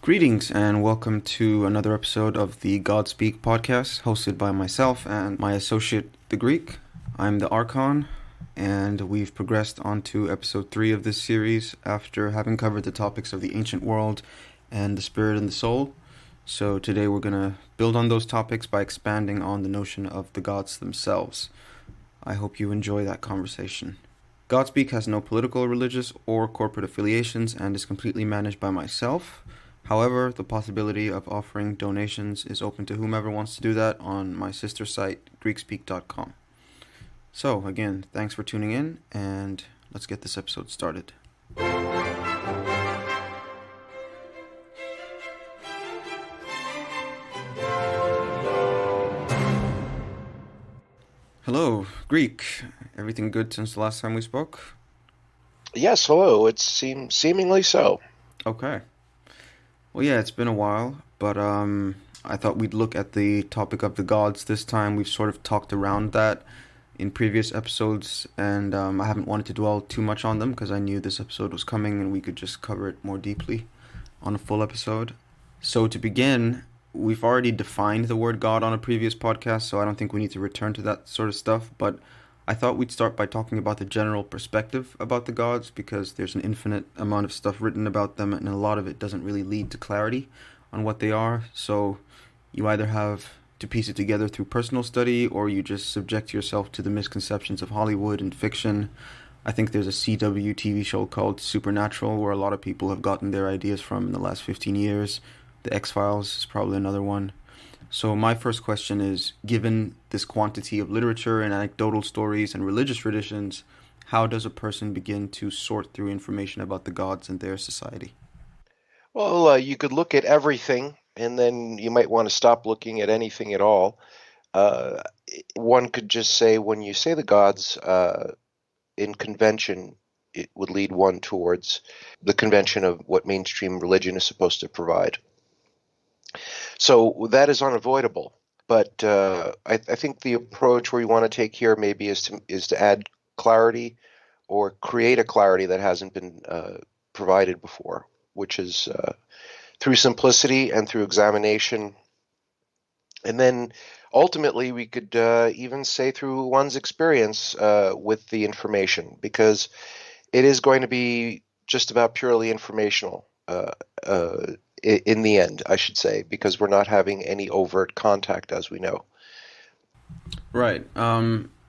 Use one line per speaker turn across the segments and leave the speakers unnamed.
Greetings and welcome to another episode of the Godspeek podcast, hosted by myself and my associate, The Greek. I'm the Arkon, and we've progressed on to episode 3 of this series after having covered the topics of the ancient world and the spirit and the soul. So today we're going to build on those topics by expanding on the notion of the gods themselves. I hope you enjoy that conversation. Godspeek has no political, religious, or corporate affiliations and is completely managed by myself. However, the possibility of offering donations is open to whomever wants to do that on my sister site, Greekspeak.com. So, again, thanks for tuning in, and let's get this episode started. Hello, Greek. Everything good since the last time we spoke?
Yes, hello. It seemingly so.
Okay. Well, yeah, it's been a while, but I thought we'd look at the topic of the gods this time. We've sort of talked around that in previous episodes, and I haven't wanted to dwell too much on them because I knew this episode was coming and we could just cover it more deeply on a full episode. So to begin, we've already defined the word God on a previous podcast, so I don't think we need to return to that sort of stuff, but I thought we'd start by talking about the general perspective about the gods, because there's an infinite amount of stuff written about them, and a lot of it doesn't really lead to clarity on what they are. So you either have to piece it together through personal study, or you just subject yourself to the misconceptions of Hollywood and fiction. I think there's a CW TV show called Supernatural, where a lot of people have gotten their ideas from in the last 15 years. The X-Files is probably another one. So my first question is, given this quantity of literature and anecdotal stories and religious traditions, how does a person begin to sort through information about the gods and their society?
Well, you could look at everything, and then you might want to stop looking at anything at all. Uh, One could just say, when you say the gods, in convention, it would lead one towards the convention of what mainstream religion is supposed to provide. So that is unavoidable. But I think the approach we want to take here maybe is to add clarity or create a clarity that hasn't been provided before, which is through simplicity and through examination. And then ultimately we could even say through one's experience with the information, because it is going to be just about purely informational in the end, I should say, because we're not having any overt contact, as we know.
Right. I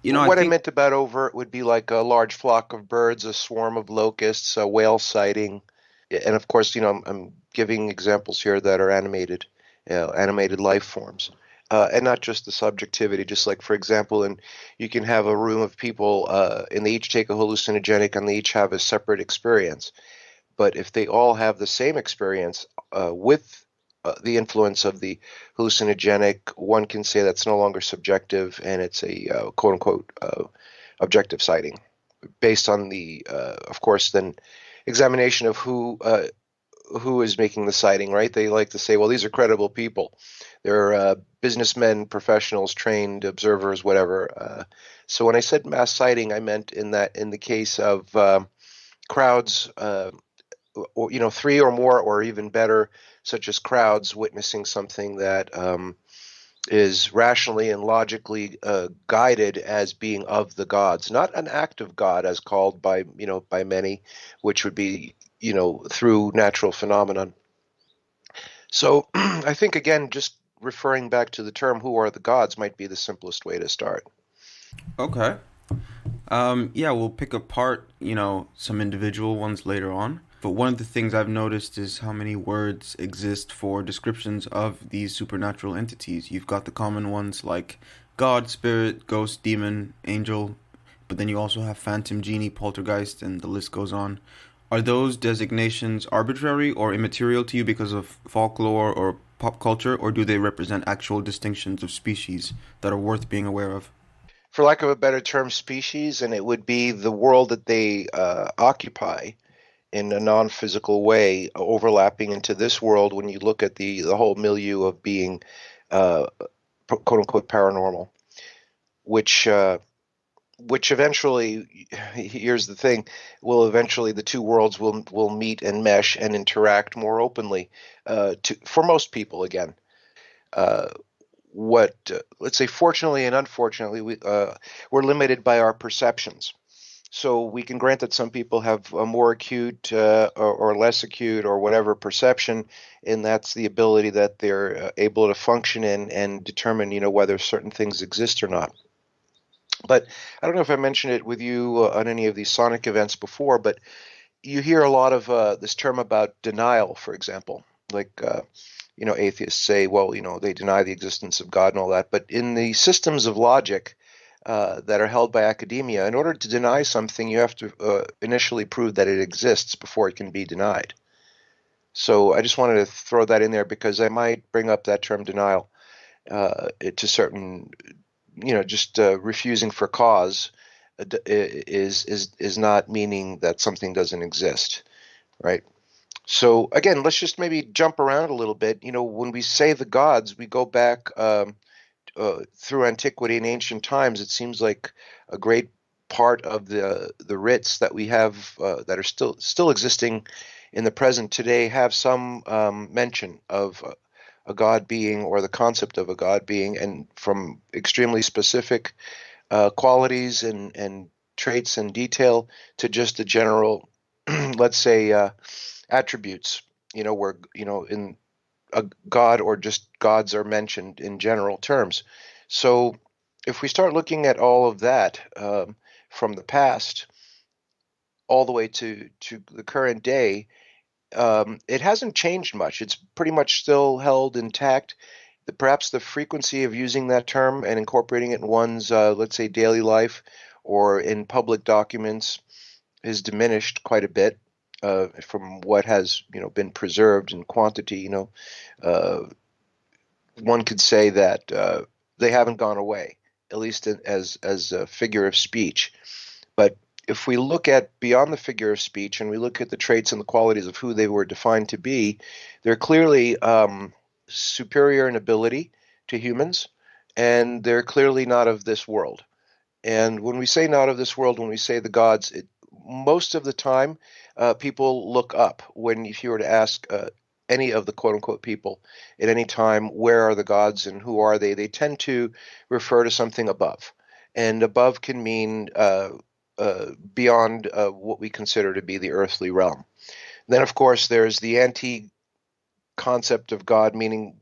What I
think
meant about overt would be like a large flock of birds, a swarm of locusts, a whale sighting. And of course, I'm giving examples here that are animated, animated life forms. And not just the subjectivity, just like, for example, and you can have a room of people and they each take a hallucinogenic and they each have a separate experience. But if they all have the same experience with the influence of the hallucinogenic, one can say that's no longer subjective and it's a quote unquote objective sighting based on the, of course, then examination of who is making the sighting, right? They like to say, well, these are credible people. They're businessmen, professionals, trained observers, whatever. So when I said mass sighting, I meant in the case of crowds, or three or more, or even better, such as crowds witnessing something that is rationally and logically guided as being of the gods, not an act of God as called by many, which would be through natural phenomenon. So I think, again, just referring back to the term "who are the gods" might be the simplest way to start.
Okay. Yeah, we'll pick apart, some individual ones later on. But one of the things I've noticed is how many words exist for descriptions of these supernatural entities. You've got the common ones like God, spirit, ghost, demon, angel, but then you also have phantom, genie, poltergeist, and the list goes on. Are those designations arbitrary or immaterial to you because of folklore or pop culture, or do they represent actual distinctions of species that are worth being aware of?
For lack of a better term, species, and it would be the world that they occupy in a non-physical way, overlapping into this world when you look at the whole milieu of being quote unquote paranormal, which which eventually, here's the thing, will eventually the two worlds will meet and mesh and interact more openly. For most people, again, uh, what let's say, fortunately and unfortunately, we're limited by our perceptions. So we can grant that some people have a more acute or less acute or whatever perception, and that's the ability that they're able to function in and determine, whether certain things exist or not. But I don't know if I mentioned it with you on any of these sonic events before, but you hear a lot of this term about denial, for example. Like, atheists say, well, they deny the existence of God and all that. But in the systems of logic that are held by academia, in order to deny something, you have to initially prove that it exists before it can be denied. So I just wanted to throw that in there because I might bring up that term denial to certain, just refusing for cause is not meaning that something doesn't exist, right? So again, let's just maybe jump around a little bit. When we say the gods, we go back through antiquity and ancient times. It seems like a great part of the writs that we have that are still existing in the present today have some mention of a god being or the concept of a god being, and from extremely specific qualities and traits and detail to just the general, let's say, attributes. Where in a god or just gods are mentioned in general terms. So if we start looking at all of that from the past all the way to the current day, it hasn't changed much. It's pretty much still held intact. Perhaps the frequency of using that term and incorporating it in one's, let's say, daily life or in public documents is diminished quite a bit from what has, been preserved in quantity. Uh, One could say that they haven't gone away, at least as a figure of speech. But if we look at beyond the figure of speech and we look at the traits and the qualities of who they were defined to be, they're clearly superior in ability to humans, and they're clearly not of this world. And when we say not of this world, when we say the gods, most of the time, people look up. If you were to ask any of the quote unquote people at any time, where are the gods and who are they? They tend to refer to something above. And above can mean beyond what we consider to be the earthly realm. Then, of course, there's the anti concept of God, meaning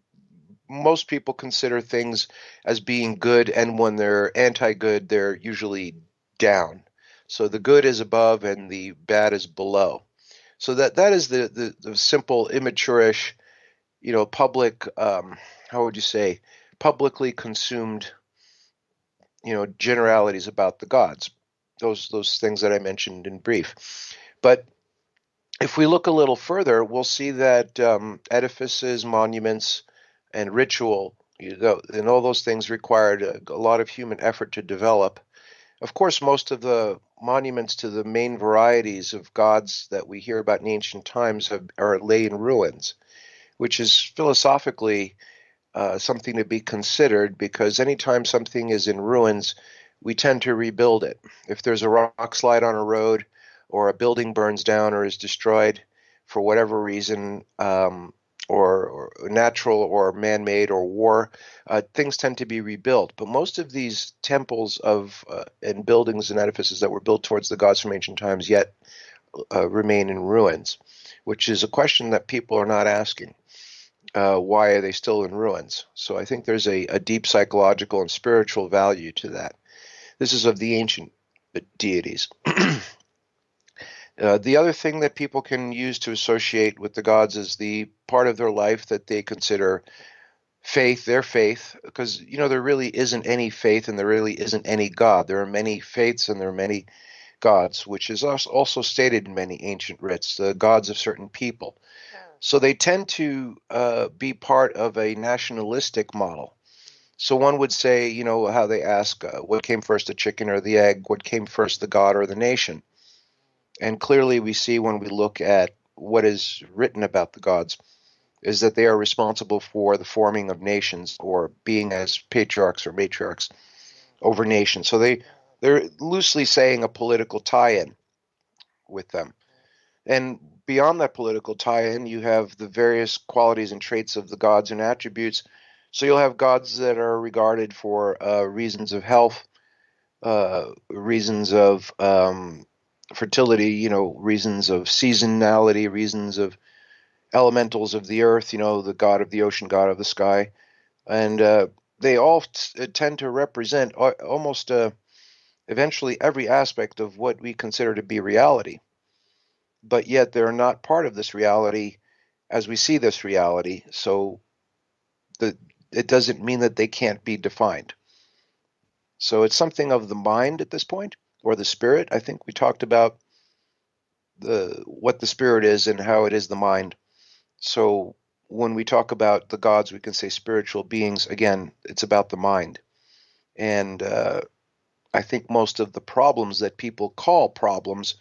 most people consider things as being good, and when they're anti-good, they're usually down. So the good is above and the bad is below. So that is the simple, immature-ish, public, how would you say, publicly consumed, generalities about the gods. Those things that I mentioned in brief. But if we look a little further, we'll see that edifices, monuments, and ritual, and all those things required a lot of human effort to develop. Of course, most of the monuments to the main varieties of gods that we hear about in ancient times are lay in ruins, which is philosophically something to be considered, because anytime something is in ruins, we tend to rebuild it. If there's a rock slide on a road, or a building burns down or is destroyed for whatever reason, or natural or man-made or war, things tend to be rebuilt. But most of these temples and buildings and edifices that were built towards the gods from ancient times yet remain in ruins, which is a question that people are not asking. Why are they still in ruins? So I think there's a deep psychological and spiritual value to that. This is of the ancient deities. The other thing that people can use to associate with the gods is the part of their life that they consider faith, their faith, because, there really isn't any faith and there really isn't any God. There are many faiths and there are many gods, which is also stated in many ancient writs, the gods of certain people. So they tend to be part of a nationalistic model. So one would say, how they ask, what came first, the chicken or the egg? What came first, the god or the nation? And clearly we see when we look at what is written about the gods is that they are responsible for the forming of nations, or being as patriarchs or matriarchs over nations. So they're they're loosely saying a political tie-in with them. And beyond that political tie-in, you have the various qualities and traits of the gods and attributes. So you'll have gods that are regarded for reasons of health, reasons of fertility, reasons of seasonality, reasons of elementals of the earth, the god of the ocean, god of the sky. And they all tend to represent almost eventually every aspect of what we consider to be reality. But yet they're not part of this reality as we see this reality. So it doesn't mean that they can't be defined. So it's something of the mind at this point, or the spirit. I think we talked about what the spirit is and how it is the mind. So when we talk about the gods, we can say spiritual beings. Again, it's about the mind. And I think most of the problems that people call problems,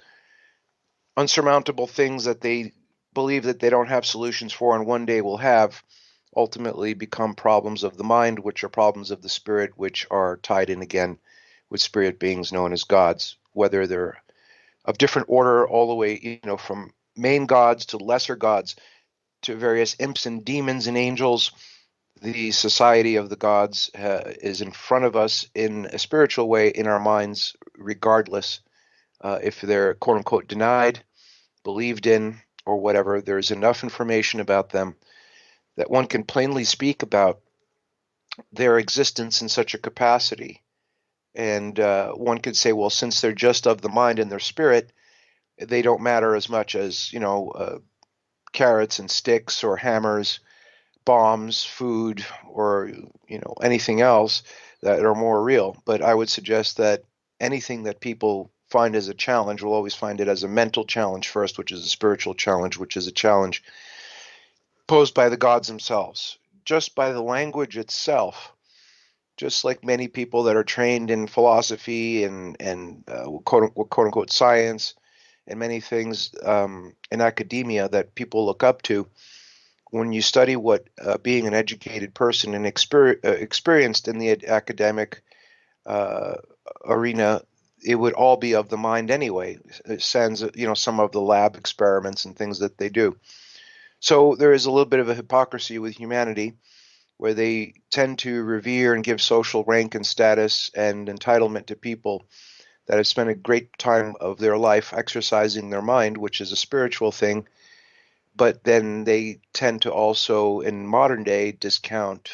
unsurmountable things that they believe that they don't have solutions for and one day will have, ultimately become problems of the mind, which are problems of the spirit, which are tied in again with spirit beings known as gods, whether they're of different order all the way, from main gods to lesser gods to various imps and demons and angels. The society of the gods is in front of us in a spiritual way in our minds, regardless if they're quote unquote denied, believed in, or whatever. There's enough information about them that one can plainly speak about their existence in such a capacity. And one could say, well, since they're just of the mind and their spirit, they don't matter as much as, carrots and sticks or hammers, bombs, food, or, anything else that are more real. But I would suggest that anything that people find as a challenge will always find it as a mental challenge first, which is a spiritual challenge, which is a challenge posed by the gods themselves, just by the language itself. Just like many people that are trained in philosophy and quote unquote science and many things in academia that people look up to, when you study what being an educated person and experienced in the academic uh, arena, it would all be of the mind anyway. It sends some of the lab experiments and things that they do. So there is a little bit of a hypocrisy with humanity, where they tend to revere and give social rank and status and entitlement to people that have spent a great time of their life exercising their mind, which is a spiritual thing. But then they tend to also, in modern day, discount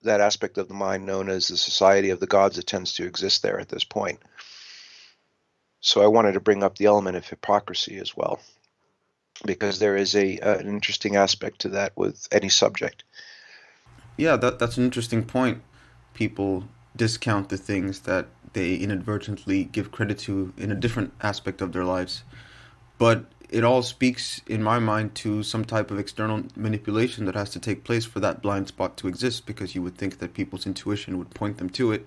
that aspect of the mind known as the society of the gods that tends to exist there at this point. So I wanted to bring up the element of hypocrisy as well, because there is an interesting aspect to that with any subject.
Yeah, that's an interesting point. People discount the things that they inadvertently give credit to in a different aspect of their lives. But it all speaks, in my mind, to some type of external manipulation that has to take place for that blind spot to exist, because you would think that people's intuition would point them to it,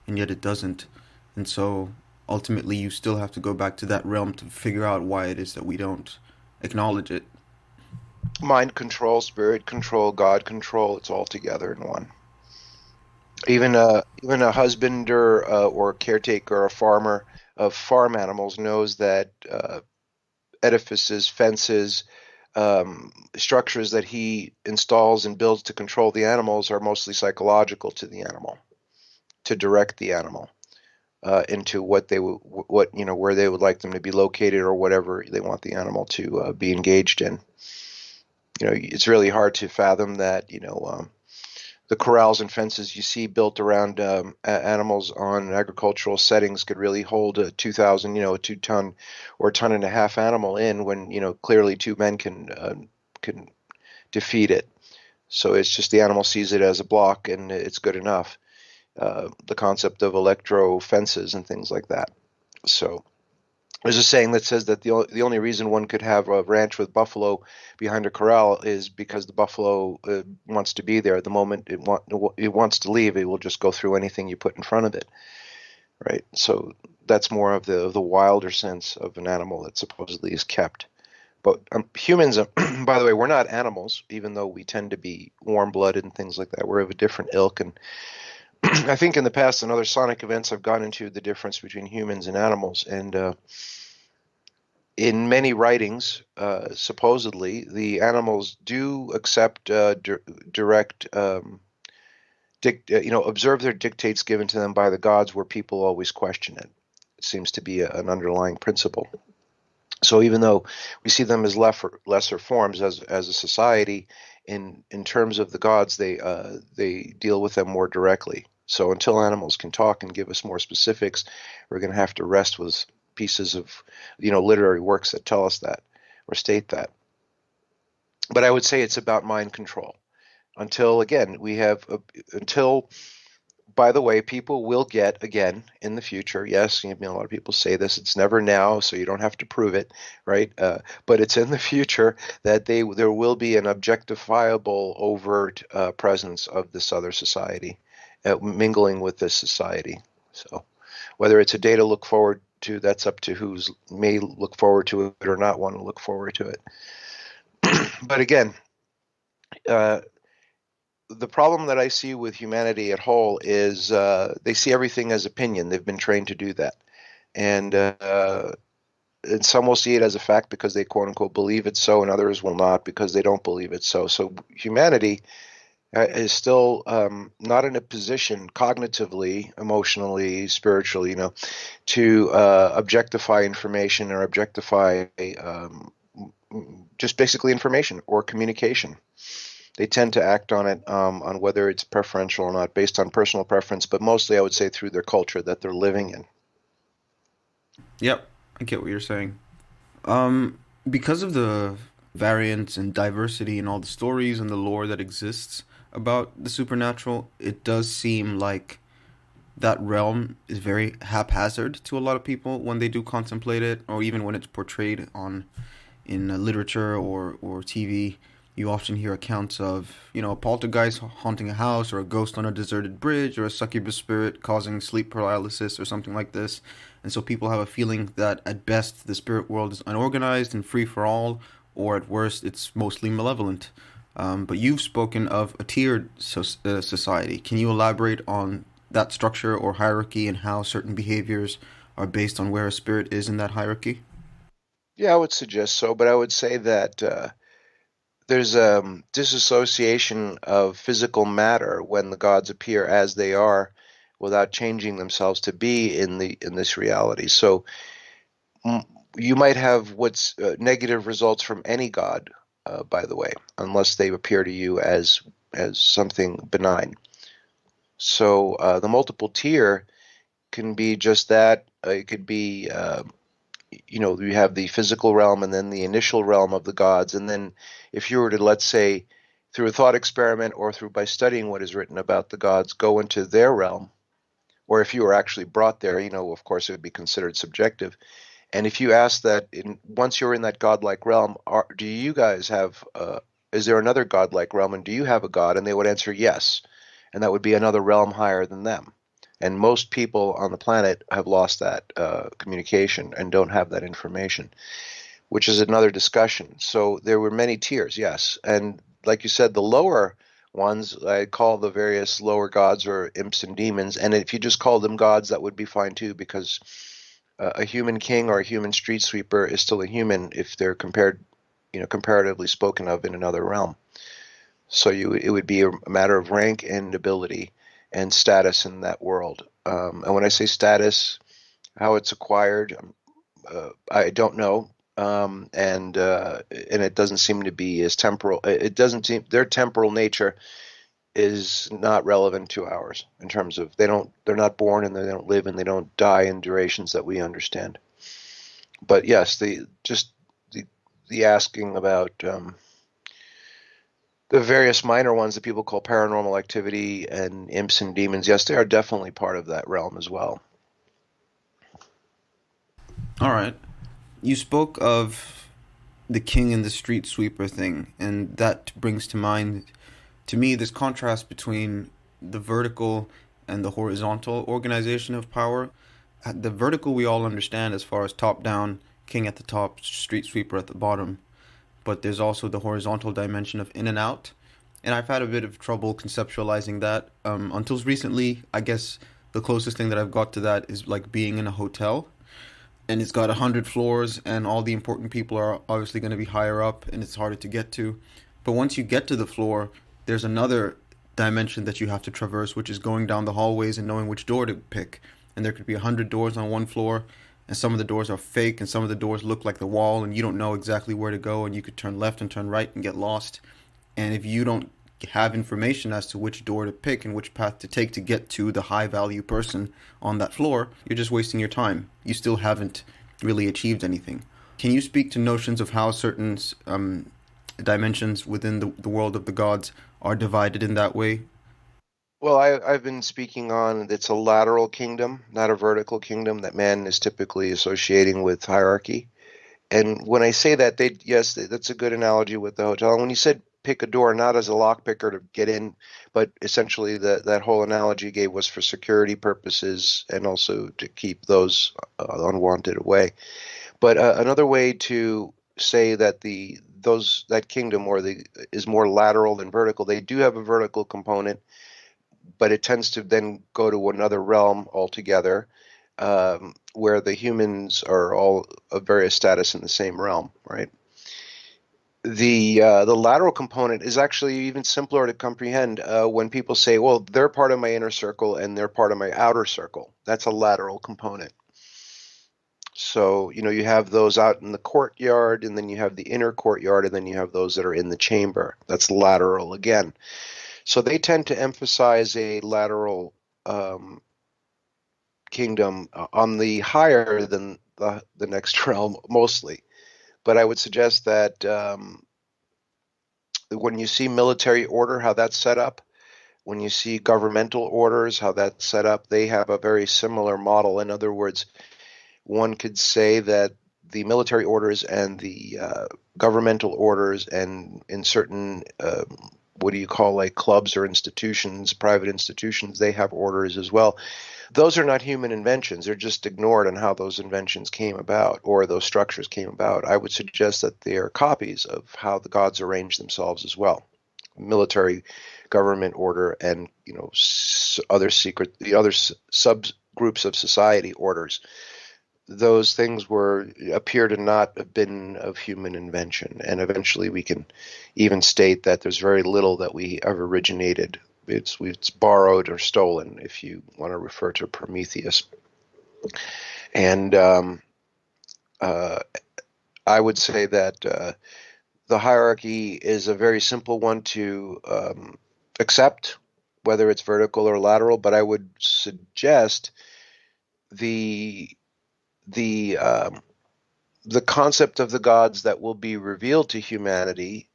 and yet it doesn't. And so ultimately, you still have to go back to that realm to figure out why it is that we don't acknowledge it.
Mind control, spirit control, God control, it's all together in one. Even a husbander or caretaker, a farmer of farm animals knows that edifices, fences, structures that he installs and builds to control the animals are mostly psychological to the animal, to direct the animal into where they would like them to be located or whatever they want the animal to be engaged in. It's really hard to fathom that. The corrals and fences you see built around animals on agricultural settings could really hold a 2,000, a 2 ton or a ton and a half animal in, when clearly two men can defeat it. So it's just the animal sees it as a block and it's good enough. The concept of electro fences and things like that. So there's a saying that says that the only reason one could have a ranch with buffalo behind a corral is because the buffalo wants to be there. The moment it wants to leave, it will just go through anything you put in front of it, right? So that's more of the wilder sense of an animal that supposedly is kept. But humans, by the way, we're not animals, even though we tend to be warm-blooded and things like that. We're of a different ilk, and I think in the past, in other sonic events, I've gone into the difference between humans and animals, and in many writings, supposedly, the animals do accept direct, observe their dictates given to them by the gods, where people always question it. It seems to be an underlying principle. So even though we see them as lesser forms as a society, in terms of the gods, they deal with them more directly. So until animals can talk and give us more specifics, we're going to have to rest with pieces of literary works that tell us that or state that. But I would say it's about mind control. Until again we have until by the way, people will get again in the future. Yes, a lot of people say this. It's never now, so you don't have to prove it, right? But it's in the future that there will be an objectifiable, overt presence of this other society, mingling with this society. So, whether it's a day to look forward to, that's up to who's may look forward to it or not want to look forward to it. But again, uh, the problem that I see with humanity at whole is they see everything as opinion. They've been trained to do that. And some will see it as a fact because they quote unquote believe it so, and others will not because they don't believe it so. So humanity is still not in a position cognitively, emotionally, spiritually, to objectify information or objectify just basically information or communication. They tend to act on it on whether it's preferential or not, based on personal preference, but mostly I would say through their culture that they're living in.
Yep, I get what you're saying. Because of the variance and diversity in all the stories and the lore that exists about the supernatural, it does seem like that realm is very haphazard to a lot of people when they do contemplate it, or even when it's portrayed on in literature or TV. You often hear accounts of, a poltergeist haunting a house, or a ghost on a deserted bridge, or a succubus spirit causing sleep paralysis, or something like this. And so people have a feeling that at best the spirit world is unorganized and free for all, or at worst it's mostly malevolent. But you've spoken of a tiered society. Can you elaborate on that structure or hierarchy and how certain behaviors are based on where a spirit is in that hierarchy?
Yeah, I would suggest so, but I would say that there's a disassociation of physical matter when the gods appear as they are without changing themselves to be in this reality. So mm, you might have what's negative results from any god, by the way, unless they appear to you as something benign. So the multiple tier can be just that. It could be you have the physical realm and then the initial realm of the gods. And then if you were to, let's say, through a thought experiment or through by studying what is written about the gods, go into their realm, or if you were actually brought there, of course, it would be considered subjective. And if you ask that, once you're in that godlike realm, do you guys have, is there another godlike realm, and do you have a god? And they would answer yes. And that would be another realm higher than them. And most people on the planet have lost that communication and don't have that information, which is another discussion. So there were many tiers, yes. And like you said, the lower ones, I call the various lower gods or imps and demons. And if you just call them gods, that would be fine too, because a human king or a human street sweeper is still a human if they're comparatively spoken of in another realm. So it would be a matter of rank and ability and status in that world. And when I say status, how it's acquired, I don't know. And it doesn't seem to be as temporal. It doesn't seem their temporal nature is not relevant to ours in terms of they're not born and they don't live and they don't die in durations that we understand. But yes, the asking about the various minor ones that people call paranormal activity and imps and demons, yes, they are definitely part of that realm as well.
All right. You spoke of the king and the street sweeper thing, and that brings to mind, to me, this contrast between the vertical and the horizontal organization of power. The vertical we all understand as far as top down, king at the top, street sweeper at the bottom. But there's also the horizontal dimension of in and out. And I've had a bit of trouble conceptualizing that. Until recently, I guess the closest thing that I've got to that is like being in a hotel, and it's got 100 floors, and all the important people are obviously going to be higher up, and it's harder to get to. But once you get to the floor, there's another dimension that you have to traverse, which is going down the hallways and knowing which door to pick. And there could be 100 doors on one floor, and some of the doors are fake, and some of the doors look like the wall, and you don't know exactly where to go, and you could turn left and turn right and get lost. And if you don't have information as to which door to pick and which path to take to get to the high value person on that floor, you're just wasting your time. You still haven't really achieved anything. Can you speak to notions of how certain dimensions within the world of the gods are divided in that way?
Well, I've been speaking on it's a lateral kingdom, not a vertical kingdom that man is typically associating with hierarchy. And when I say that, yes, that's a good analogy with the hotel. And when you said pick a door, not as a lock picker to get in, but essentially that whole analogy you gave was for security purposes and also to keep those unwanted away. But another way to say that that kingdom is more lateral than vertical. They do have a vertical component, but it tends to then go to another realm altogether, where the humans are all of various status in the same realm, right? The lateral component is actually even simpler to comprehend. When people say, "Well, they're part of my inner circle and they're part of my outer circle," that's a lateral component. So, you have those out in the courtyard, and then you have the inner courtyard, and then you have those that are in the chamber. That's lateral again. So they tend to emphasize a lateral kingdom on the higher than the next realm mostly. But I would suggest that when you see military order, how that's set up, when you see governmental orders, how that's set up, they have a very similar model. In other words, one could say that the military orders and the governmental orders, and in certain what do you call, like clubs or institutions, private institutions, they have orders as well. Those are not human inventions. They're just ignored on how those inventions came about or those structures came about. I would suggest that they are copies of how the gods arrange themselves as well. Military, government order, and other subgroups of society orders. Those things appear to not have been of human invention, and eventually we can even state that there's very little that we have originated. It's borrowed or stolen, if you want to refer to Prometheus. And I would say that the hierarchy is a very simple one to accept, whether it's vertical or lateral. But I would suggest the concept of the gods that will be revealed to humanity,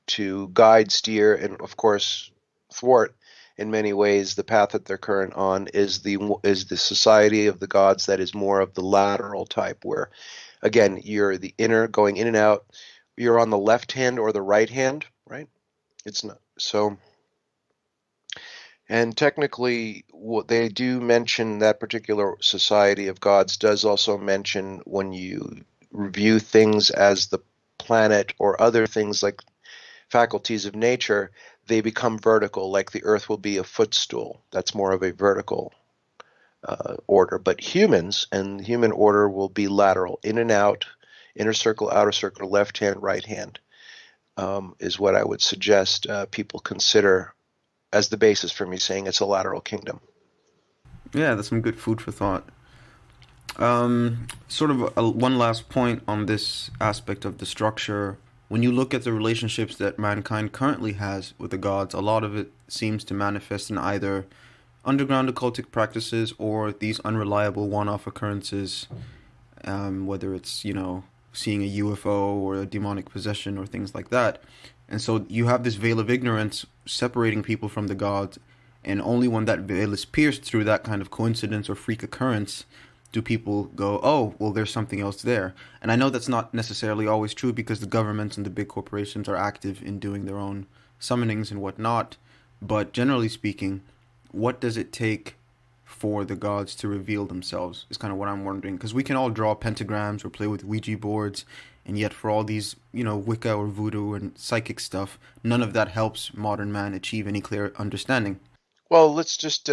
to guide, steer, and of course thwart in many ways the path that they're current on, is the society of the gods that is more of the lateral type, where again you're the inner going in and out. You're on the left hand or the right hand, right? It's not so. And technically, what they do mention, that particular society of gods does also mention, when you review things as the planet or other things like faculties of nature, they become vertical, like the earth will be a footstool. That's more of a vertical order. But humans and human order will be lateral, in and out, inner circle, outer circle, left hand, right hand, is what I would suggest people consider as the basis for me saying it's a lateral kingdom.
Yeah, that's some good food for thought. Sort of one last point on this aspect of the structure. When you look at the relationships that mankind currently has with the gods, a lot of it seems to manifest in either underground occultic practices or these unreliable one-off occurrences, whether it's, seeing a UFO or a demonic possession or things like that. And so you have this veil of ignorance separating people from the gods, and only when that veil is pierced through that kind of coincidence or freak occurrence do people go, oh, well, there's something else there. And I know that's not necessarily always true, because the governments and the big corporations are active in doing their own summonings and whatnot. But generally speaking, what does it take for the gods to reveal themselves? Is kind of what I'm wondering. Because we can all draw pentagrams or play with Ouija boards, and yet for all these, Wicca or voodoo and psychic stuff, none of that helps modern man achieve any clear understanding.
Well, let's just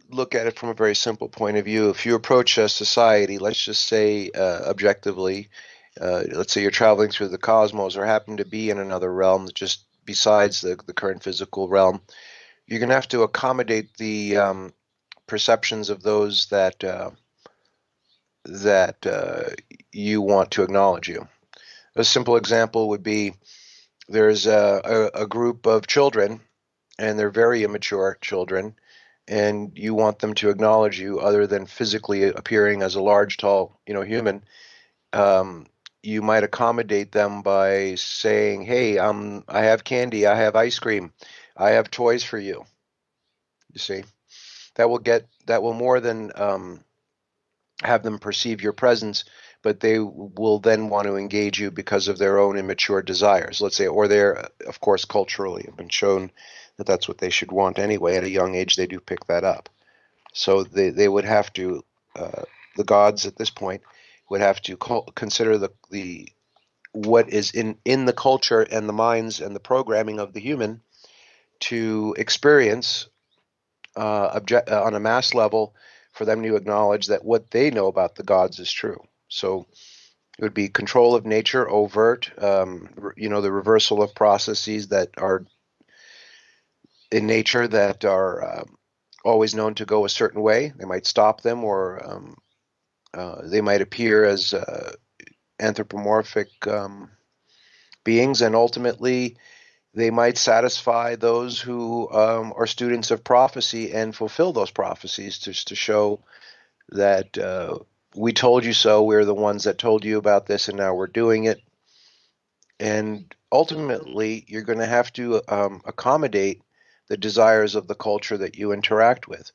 look at it from a very simple point of view. If you approach a society, let's just say objectively, let's say you're traveling through the cosmos or happen to be in another realm just besides the current physical realm, you're going to have to accommodate the perceptions of those that you want to acknowledge you. A simple example would be there's a group of children, and they're very immature children, and you want them to acknowledge you other than physically appearing as a large, tall, human. Um, you might accommodate them by saying, "Hey, I have candy, I have ice cream, I have toys for you." You see, that will more than have them perceive your presence, but they will then want to engage you because of their own immature desires, let's say, or they're, of course, culturally have been shown that that's what they should want anyway. At a young age, they do pick that up. So they would have to, the gods at this point would have to consider the what is in the culture and the minds and the programming of the human to experience on a mass level for them to acknowledge that what they know about the gods is true. So it would be control of nature, overt, the reversal of processes that are in nature that are always known to go a certain way. They might stop them, or they might appear as anthropomorphic beings, and ultimately they might satisfy those who are students of prophecy and fulfill those prophecies just to show that we told you so, we're the ones that told you about this, and now we're doing it. And ultimately, you're going to have to accommodate the desires of the culture that you interact with,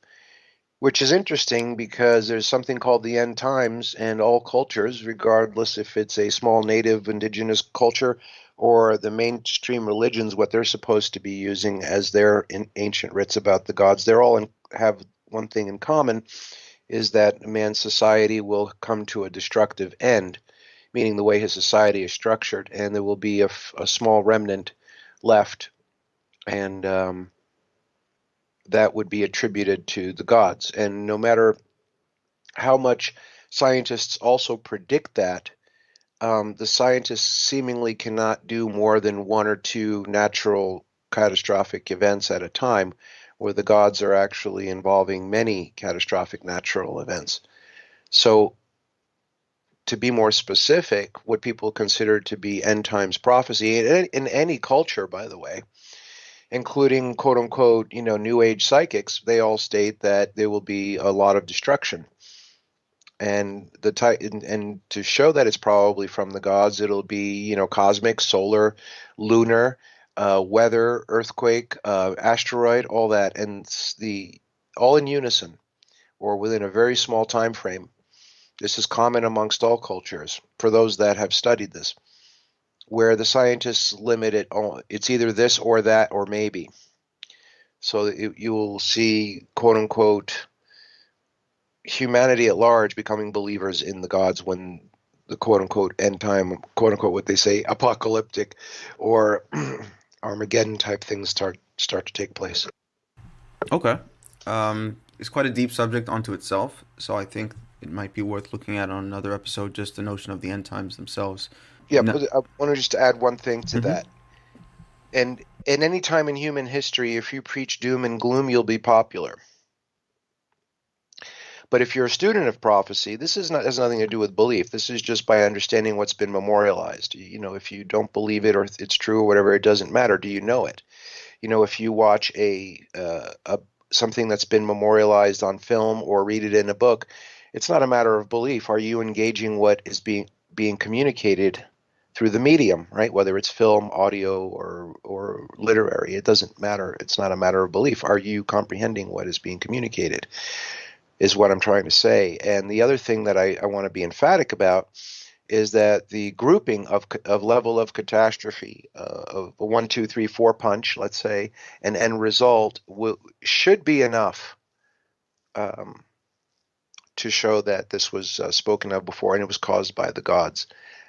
which is interesting because there's something called the end times, and all cultures, regardless if it's a small native indigenous culture or the mainstream religions, what they're supposed to be using as their ancient writs about the gods, they're all have one thing in common, is that man's society will come to a destructive end, meaning the way his society is structured, and there will be a small remnant left, and that would be attributed to the gods. And no matter how much scientists also predict that, the scientists seemingly cannot do more than one or two natural catastrophic events at a time, where the gods are actually involving many catastrophic natural events. So, to be more specific, what people consider to be end times prophecy in any culture, by the way, including quote unquote, new age psychics, they all state that there will be a lot of destruction. And and to show that it's probably from the gods, it'll be, cosmic, solar, lunar, weather, earthquake, asteroid, all that, and the all in unison or within a very small time frame. This is common amongst all cultures for those that have studied this, where the scientists limit it. It's either this or that or maybe. So you will see, quote unquote, humanity at large becoming believers in the gods when the quote unquote end time, quote unquote, what they say, apocalyptic or Armageddon type things start to take place.
Okay. It's quite a deep subject onto itself, so I think it might be worth looking at on another episode, just the notion of the end times themselves.
Yeah,
No.
but I want to just add one thing to
Mm-hmm.
that. And in any time in human history, if you preach doom and gloom, you'll be popular. But if you're a student of prophecy, this has nothing to do with belief. This is just by understanding what's been memorialized. If you don't believe it or it's true or whatever, it doesn't matter. Do you know it? If you watch a something that's been memorialized on film or read it in a book, it's not a matter of belief. Are you engaging what is being communicated through the medium, right? Whether it's film, audio, or literary, it doesn't matter. It's not a matter of belief. Are you comprehending what is being communicated? Is what I'm trying to say. And the other thing that I want to be emphatic about is that the grouping of level of catastrophe, of a 1, 2, 3, 4 punch, let's say, an end result should be enough um, to show that this was spoken of before and it was caused by the gods,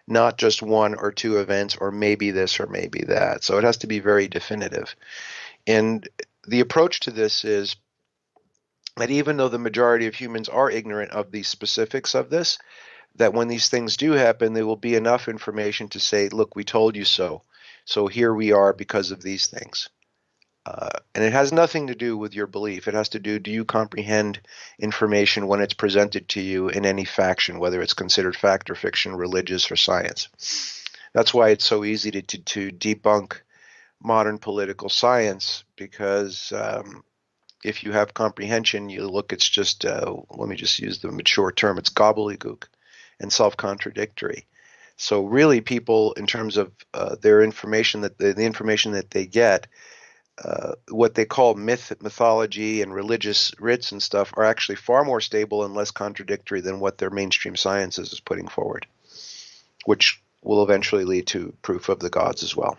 not just one or two events or maybe this or maybe that. So it has to be very definitive. And the approach to this is that even though the majority of humans are ignorant of the specifics of this, that when these things do happen, there will be enough information to say, look, we told you so. So here we are because of these things. And it has nothing to do with your belief. It has to do you comprehend information when it's presented to you in any faction, whether it's considered fact or fiction, religious or science. That's why it's so easy to debunk modern political science, because if you have comprehension, you look, it's just, let me just use the mature term, it's gobbledygook and self-contradictory. So really people, in terms of their information, that the information that they get, what they call mythology, and religious writs and stuff are actually far more stable and less contradictory than what their mainstream sciences is putting forward, which will eventually lead to proof of the gods as well.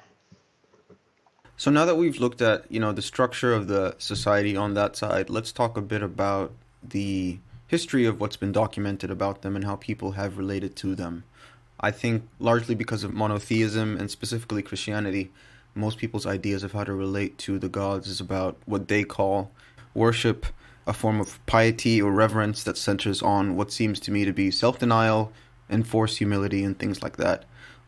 So now that we've looked at, the structure of the society on that side, let's talk a bit about the history of what's been documented about them and how people have related to them. I think largely because of monotheism and specifically Christianity, most people's ideas of how to relate to the gods is about what they call worship, a form of piety or reverence that centers on what seems to me to be self-denial, enforced humility, and things like that.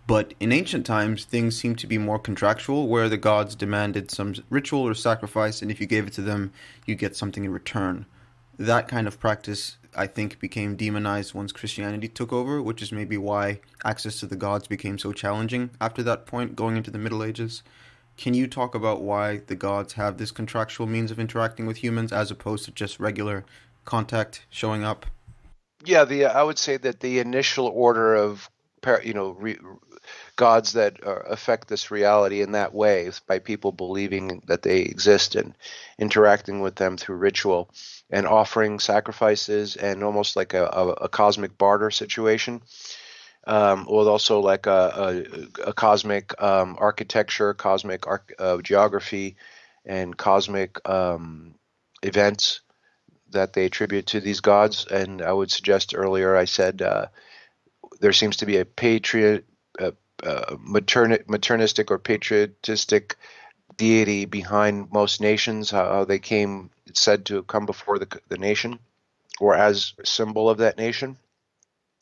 But in ancient times, things seemed to be more contractual, where the gods demanded some ritual or sacrifice, and if you gave it to them, you get something in return. That kind of practice, I think, became demonized once Christianity took over, which is maybe why access to the gods became so challenging after that point, going into the Middle Ages. Can you talk about why the gods have this contractual means of interacting with humans as opposed to just regular contact showing up?
Yeah, I would say that the initial order of gods that affect this reality in that way by people believing that they exist and interacting with them through ritual and offering sacrifices, and almost like a cosmic barter situation, or also like a cosmic architecture, cosmic geography, and cosmic events that they attribute to these gods. And I would suggest earlier I said there seems to be a maternistic or patriotistic deity behind most nations, how they came, it's said to have come before the nation or as a symbol of that nation.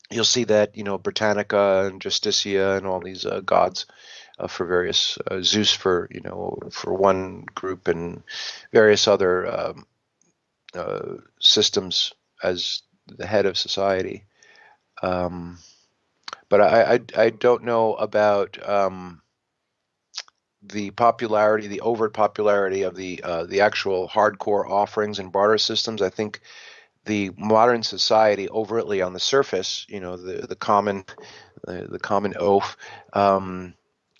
You'll see that, Britannica and Justicia and all these gods for various, Zeus for one group, and various other systems as the head of society. But I don't know about the popularity, the overt popularity of the actual hardcore offerings and barter systems. I think the modern society, overtly on the surface, the common oath,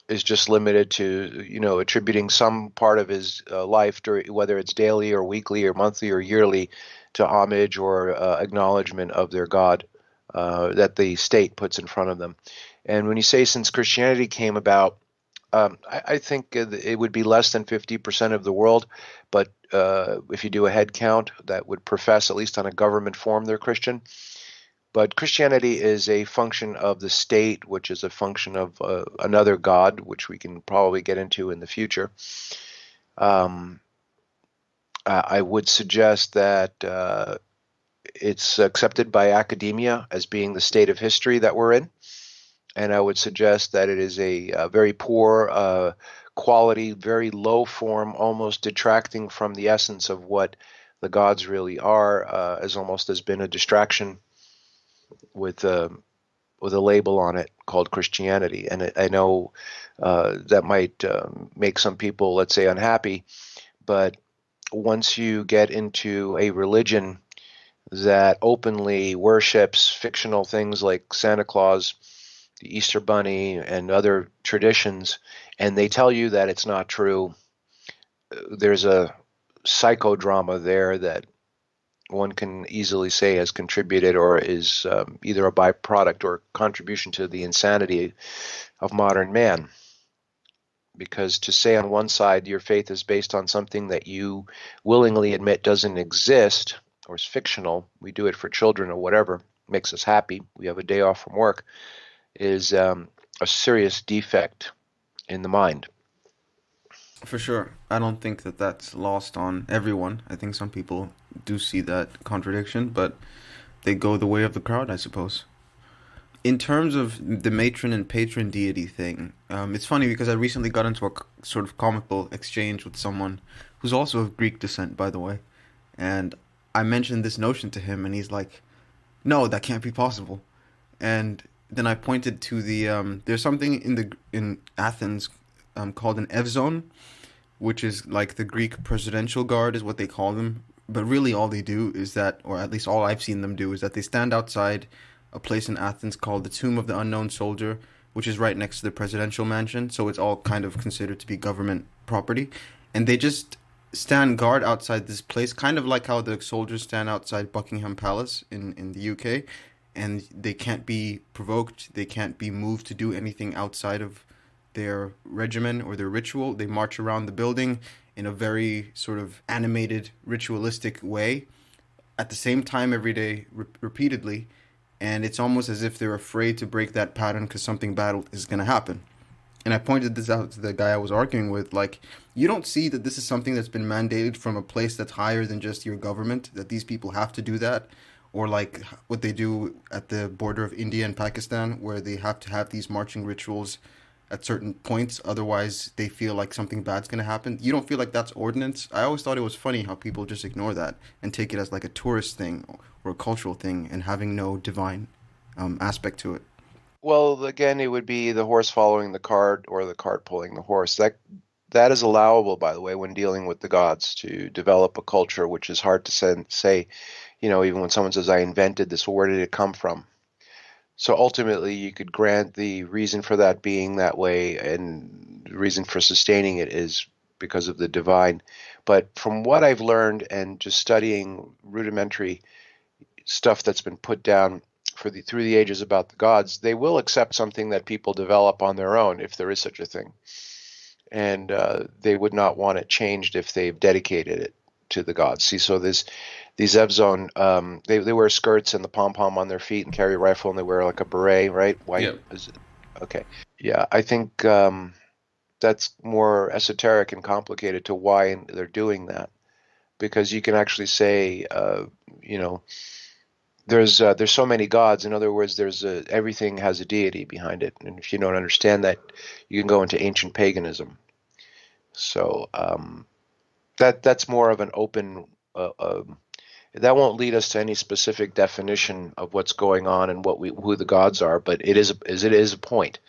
is just limited to attributing some part of his life, whether it's daily or weekly or monthly or yearly, to homage or acknowledgement of their god that the state puts in front of them. And when you say since Christianity came about, I think it would be less than 50% of the world, but if you do a head count, that would profess, at least on a government form, they're Christian. But Christianity is a function of the state, which is a function of another god, which we can probably get into in the future. I would suggest that it's accepted by academia as being the state of history that we're in. And I would suggest that it is a very poor quality, very low form, almost detracting from the essence of what the gods really are, as almost has been a distraction with a label on it called Christianity. And I know that might make some people, let's say, unhappy, but once you get into a religion that openly worships fictional things like Santa Claus, the Easter Bunny, and other traditions, and they tell you that it's not true, there's a psychodrama there that one can easily say has contributed or is either a byproduct or contribution to the insanity of modern man. Because to say on one side your faith is based on something that you willingly admit doesn't exist, or is fictional, we do it for children or whatever makes us happy, we have a day off from work, is a serious defect in the mind.
For sure. I don't think that that's lost on everyone. I think some people do see that contradiction, but they go the way of the crowd, I suppose. In terms of the matron and patron deity thing, it's funny because I recently got into a sort of comical exchange with someone who's also of Greek descent, by the way, and I mentioned this notion to him, and he's like, "No, that can't be possible." And then I pointed to the there's something in Athens called an evzon, which is like the Greek presidential guard, is what they call them. But really, all they do is that, or at least all I've seen them do, is that they stand outside a place in Athens called the Tomb of the Unknown Soldier, which is right next to the presidential mansion. So it's all kind of considered to be government property. And they just stand guard outside this place, kind of like how the soldiers stand outside Buckingham Palace in the UK. And they can't be provoked, they can't be moved to do anything outside of their regimen or their ritual. They march around the building in a very sort of animated, ritualistic way at the same time every day, repeatedly. And it's almost as if they're afraid to break that pattern because something bad is going to happen. And I pointed this out to the guy I was arguing with. Like, you don't see that this is something that's been mandated from a place that's higher than just your government, that these people have to do that. Or like what they do at the border of India and Pakistan, where they have to have these marching rituals at certain points, otherwise they feel like something bad's going to happen. You don't feel like that's ordinance? I always thought it was funny how people just ignore that and take it as like a tourist thing or a cultural thing and having no divine aspect to it.
Well, again, it would be the horse following the cart or the cart pulling the horse. That is allowable, by the way, when dealing with the gods, to develop a culture, which is hard to say, even when someone says, I invented this, well, where did it come from? So ultimately, you could grant the reason for that being that way, and the reason for sustaining it is because of the divine. But from what I've learned and just studying rudimentary stuff that's been put down through the ages about the gods, they will accept something that people develop on their own, if there is such a thing. And they would not want it changed if they've dedicated it to the gods. See, so these Evzone, they wear skirts and the pom-pom on their feet and carry a rifle, and they wear like a beret, right? White.
Yep.
Is it? Okay. Yeah, I think that's more esoteric and complicated to why they're doing that. Because you can actually say, there's so many gods. In other words, everything has a deity behind it. And if you don't understand that, you can go into ancient paganism. So that's more of an open. That won't lead us to any specific definition of what's going on and who the gods are. But it is a point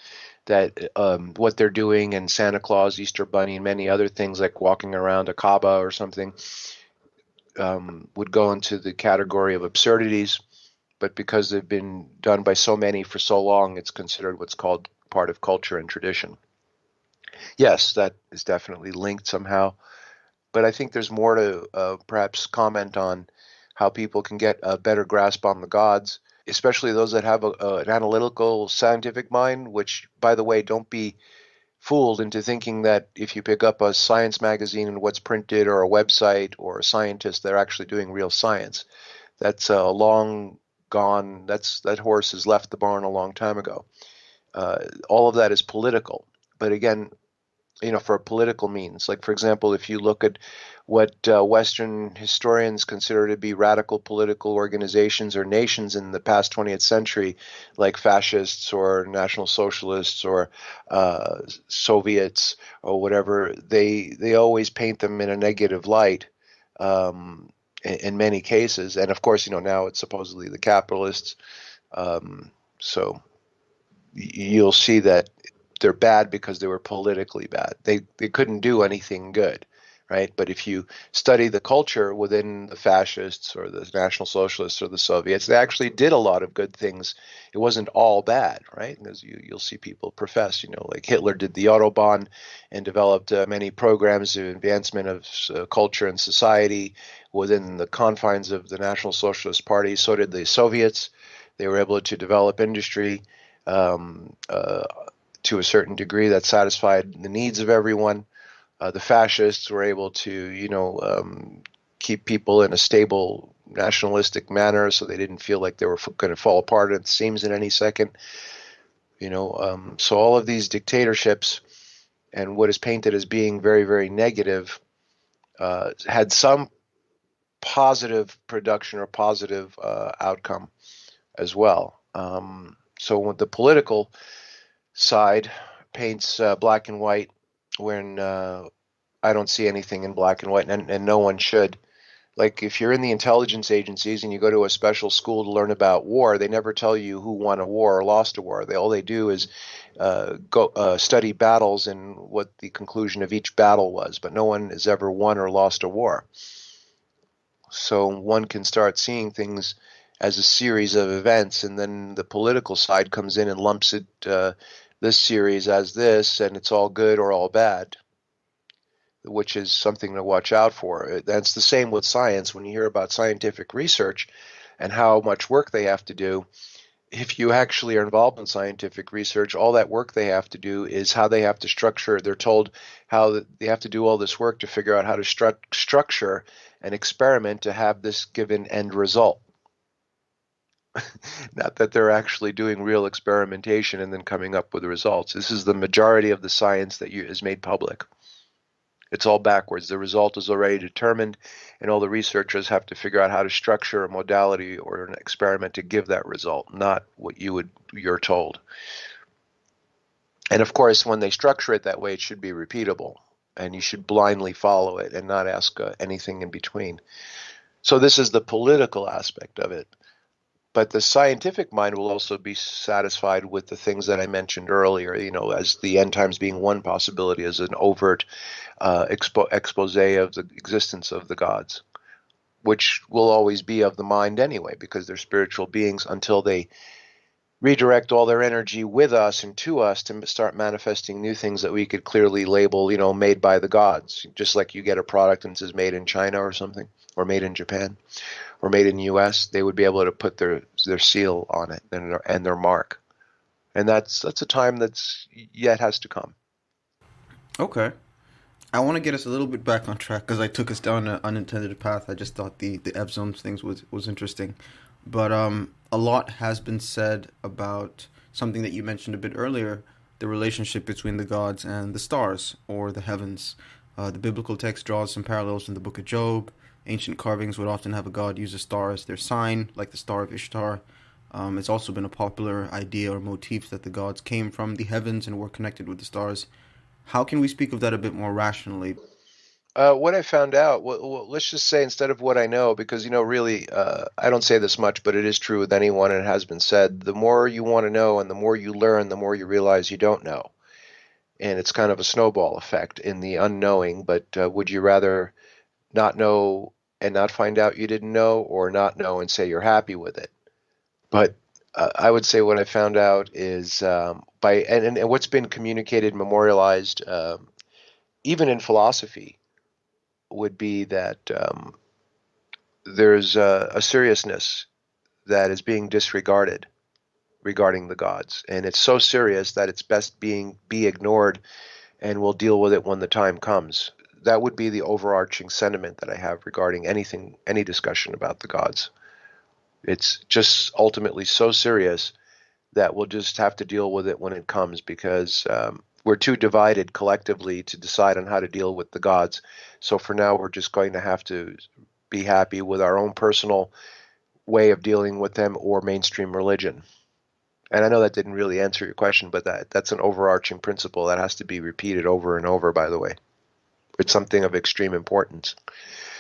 that what they're doing, and Santa Claus, Easter Bunny, and many other things like walking around a Kaaba or something, would go into the category of absurdities. But because they've been done by so many for so long, it's considered what's called part of culture and tradition. Yes, that is definitely linked somehow. But I think there's more to perhaps comment on how people can get a better grasp on the gods, especially those that have an analytical, scientific mind, which, by the way, don't be fooled into thinking that if you pick up a science magazine and what's printed, or a website, or a scientist, they're actually doing real science. That's a long gone. That horse has left the barn a long time ago. All of that is political. But again, for political means. Like, for example, if you look at what Western historians consider to be radical political organizations or nations in the past 20th century, like fascists or National Socialists or Soviets or whatever, they always paint them in a negative light in many cases. And of course, now it's supposedly the capitalists. So you'll see that they're bad because they were politically bad. They couldn't do anything good, right? But if you study the culture within the fascists or the National Socialists or the Soviets, they actually did a lot of good things. It wasn't all bad, right? Because you'll see people profess, like Hitler did the Autobahn and developed many programs of advancement of culture and society within the confines of the National Socialist Party. So did the Soviets. They were able to develop industry to a certain degree that satisfied the needs of everyone. The fascists were able to, keep people in a stable nationalistic manner, so they didn't feel like they were going to fall apart at the seams in any second. So all of these dictatorships and what is painted as being very, very negative had some positive production or positive outcome as well. So when the political side paints black and white, when I don't see anything in black and white, and no one should. Like if you're in the intelligence agencies and you go to a special school to learn about war, they never tell you who won a war or lost a war. All they do is go study battles and what the conclusion of each battle was, but no one has ever won or lost a war. So one can start seeing things as a series of events, and then the political side comes in and lumps it this series as this, and it's all good or all bad, which is something to watch out for. That's the same with science. When you hear about scientific research and how much work they have to do, if you actually are involved in scientific research, all that work they have to do is how they have to structure. They're told how they have to do all this work to figure out how to structure an experiment to have this given end result. Not that they're actually doing real experimentation and then coming up with the results. This is the majority of the science that is made public. It's all backwards. The result is already determined, and all the researchers have to figure out how to structure a modality or an experiment to give that result, not what you're told. And of course, when they structure it that way, it should be repeatable, and you should blindly follow it and not ask anything in between. So this is the political aspect of it. But the scientific mind will also be satisfied with the things that I mentioned earlier, as the end times being one possibility, as an overt expose of the existence of the gods, which will always be of the mind anyway, because they're spiritual beings until they redirect all their energy with us and to us to start manifesting new things that we could clearly label, made by the gods. Just like you get a product and it says made in China or something, or made in Japan, or made in the U.S., they would be able to put their seal on it and their mark. And that's a time that's yet has to come.
Okay. I want to get us a little bit back on track because I took us down an unintended path. I just thought the F zones things was interesting, but a lot has been said about something that you mentioned a bit earlier: the relationship between the gods and the stars or the heavens. The biblical text draws some parallels in the Book of Job. Ancient carvings would often have a god use a star as their sign, like the Star of Ishtar. It's also been a popular idea or motif that the gods came from the heavens and were connected with the stars. How can we speak of that a bit more rationally?
What I found out, let's just say instead of what I know, because, really, I don't say this much, but it is true with anyone, and it has been said, the more you want to know and the more you learn, the more you realize you don't know. And it's kind of a snowball effect in the unknowing, but would you rather not know and not find out you didn't know, or not know and say you're happy with it? But I would say what I found out is and what's been communicated, memorialized, even in philosophy, would be that there's a seriousness that is being disregarded regarding the gods, and it's so serious that it's best be ignored, and we'll deal with it when the time comes. That would be the overarching sentiment that I have regarding any discussion about the gods. It's just ultimately so serious that we'll just have to deal with it when it comes, because we're too divided collectively to decide on how to deal with the gods. So for now, we're just going to have to be happy with our own personal way of dealing with them, or mainstream religion. And I know that didn't really answer your question, but that's an overarching principle that has to be repeated over and over, by the way. It's something of extreme importance.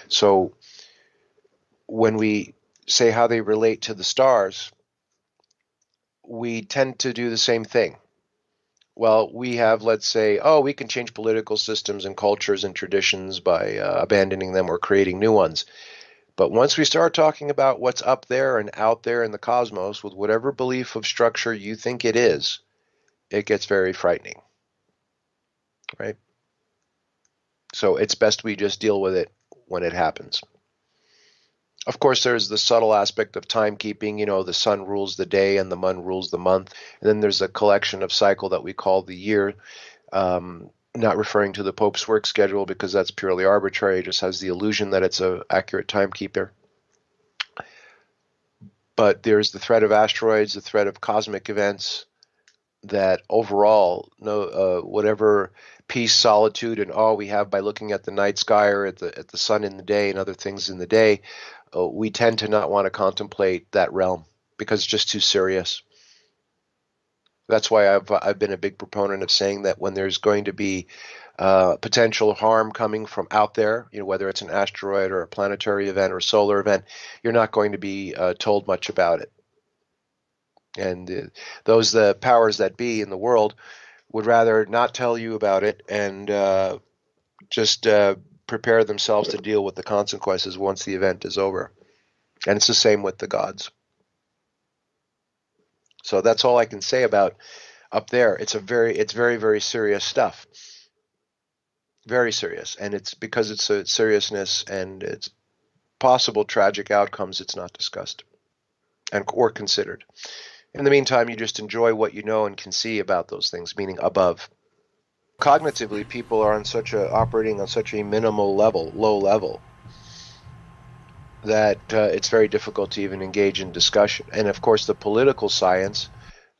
So when we say how they relate to the stars, we tend to do the same thing. Well, we have, let's say, we can change political systems and cultures and traditions by abandoning them or creating new ones. But once we start talking about what's up there and out there in the cosmos, with whatever belief of structure you think it is, it gets very frightening, right? So it's best we just deal with it when it happens. Of course, there's the subtle aspect of timekeeping. The sun rules the day and the moon rules the month. And then there's a collection of cycle that we call the year, not referring to the Pope's work schedule, because that's purely arbitrary. It just has the illusion that it's an accurate timekeeper. But there's the threat of asteroids, the threat of cosmic events, that overall, no, whatever peace, solitude, and awe we have by looking at the night sky or at the sun in the day and other things in the day, we tend to not want to contemplate that realm because it's just too serious. That's why I've been a big proponent of saying that when there's going to be potential harm coming from out there, whether it's an asteroid or a planetary event or a solar event, you're not going to be told much about it. And the powers that be in the world would rather not tell you about it and just prepare themselves to deal with the consequences once the event is over. And it's the same with the gods. So that's all I can say about up there. It's very, very serious stuff. Very serious. And it's because it's a seriousness and it's possible tragic outcomes, it's not discussed or considered. In the meantime, you just enjoy what you know and can see about those things, meaning above. Cognitively, people are operating on such a minimal level, low level, that it's very difficult to even engage in discussion. And of course, the political science,